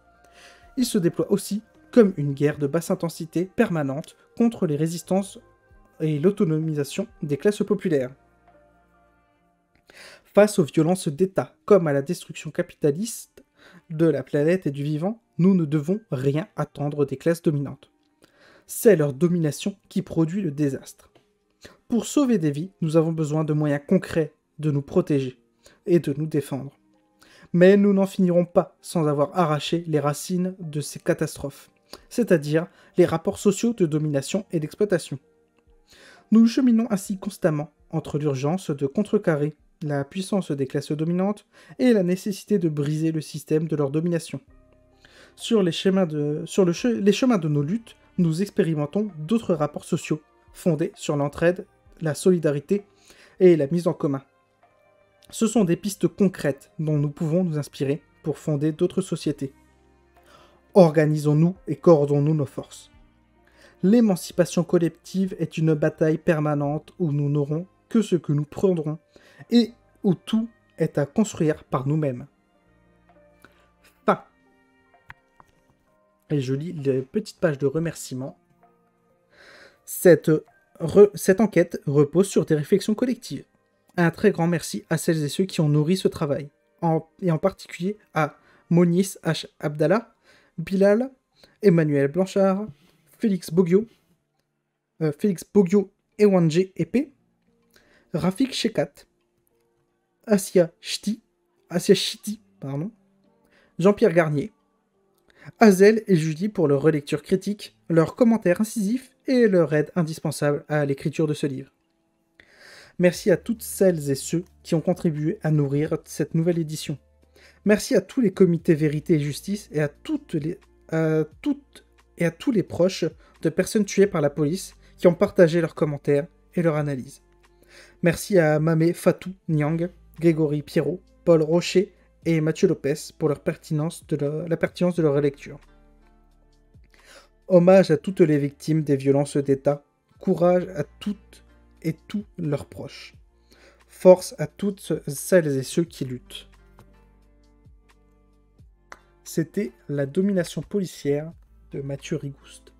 Il se déploie aussi comme une guerre de basse intensité permanente contre les résistances et l'autonomisation des classes populaires. Face aux violences d'État, comme à la destruction capitaliste de la planète et du vivant, nous ne devons rien attendre des classes dominantes. C'est leur domination qui produit le désastre. Pour sauver des vies, nous avons besoin de moyens concrets de nous protéger et de nous défendre. Mais nous n'en finirons pas sans avoir arraché les racines de ces catastrophes, c'est-à-dire les rapports sociaux de domination et d'exploitation. Nous cheminons ainsi constamment entre l'urgence de contrecarrer la puissance des classes dominantes et la nécessité de briser le système de leur domination. Sur les chemins de nos luttes, nous expérimentons d'autres rapports sociaux, fondés sur l'entraide, la solidarité et la mise en commun. Ce sont des pistes concrètes dont nous pouvons nous inspirer pour fonder d'autres sociétés. Organisons-nous et coordonnons nos forces. L'émancipation collective est une bataille permanente où nous n'aurons que ce que nous prendrons et où tout est à construire par nous-mêmes. Fin. Et je lis les petites pages de remerciements. Cette enquête repose sur des réflexions collectives. Un très grand merci à celles et ceux qui ont nourri ce travail, et en particulier à Monis H. Abdallah, Bilal, Emmanuel Blanchard, Félix Bogio Ewanje Epé, Rafik Shekat, Asia Chiti, Jean-Pierre Garnier, Hazel et Julie pour leur relecture critique, leurs commentaires incisifs et leur aide indispensable à l'écriture de ce livre. Merci à toutes celles et ceux qui ont contribué à nourrir cette nouvelle édition. Merci à tous les comités Vérité et Justice et à tous les proches de personnes tuées par la police qui ont partagé leurs commentaires et leurs analyses. Merci à Mamé Fatou Niang, Grégory Pierrot, Paul Rocher et Mathieu Lopez pour la pertinence de leur relecture. Hommage à toutes les victimes des violences d'État, courage à toutes et tous leurs proches. Force à toutes celles et ceux qui luttent. C'était La domination policière de Mathieu Rigouste.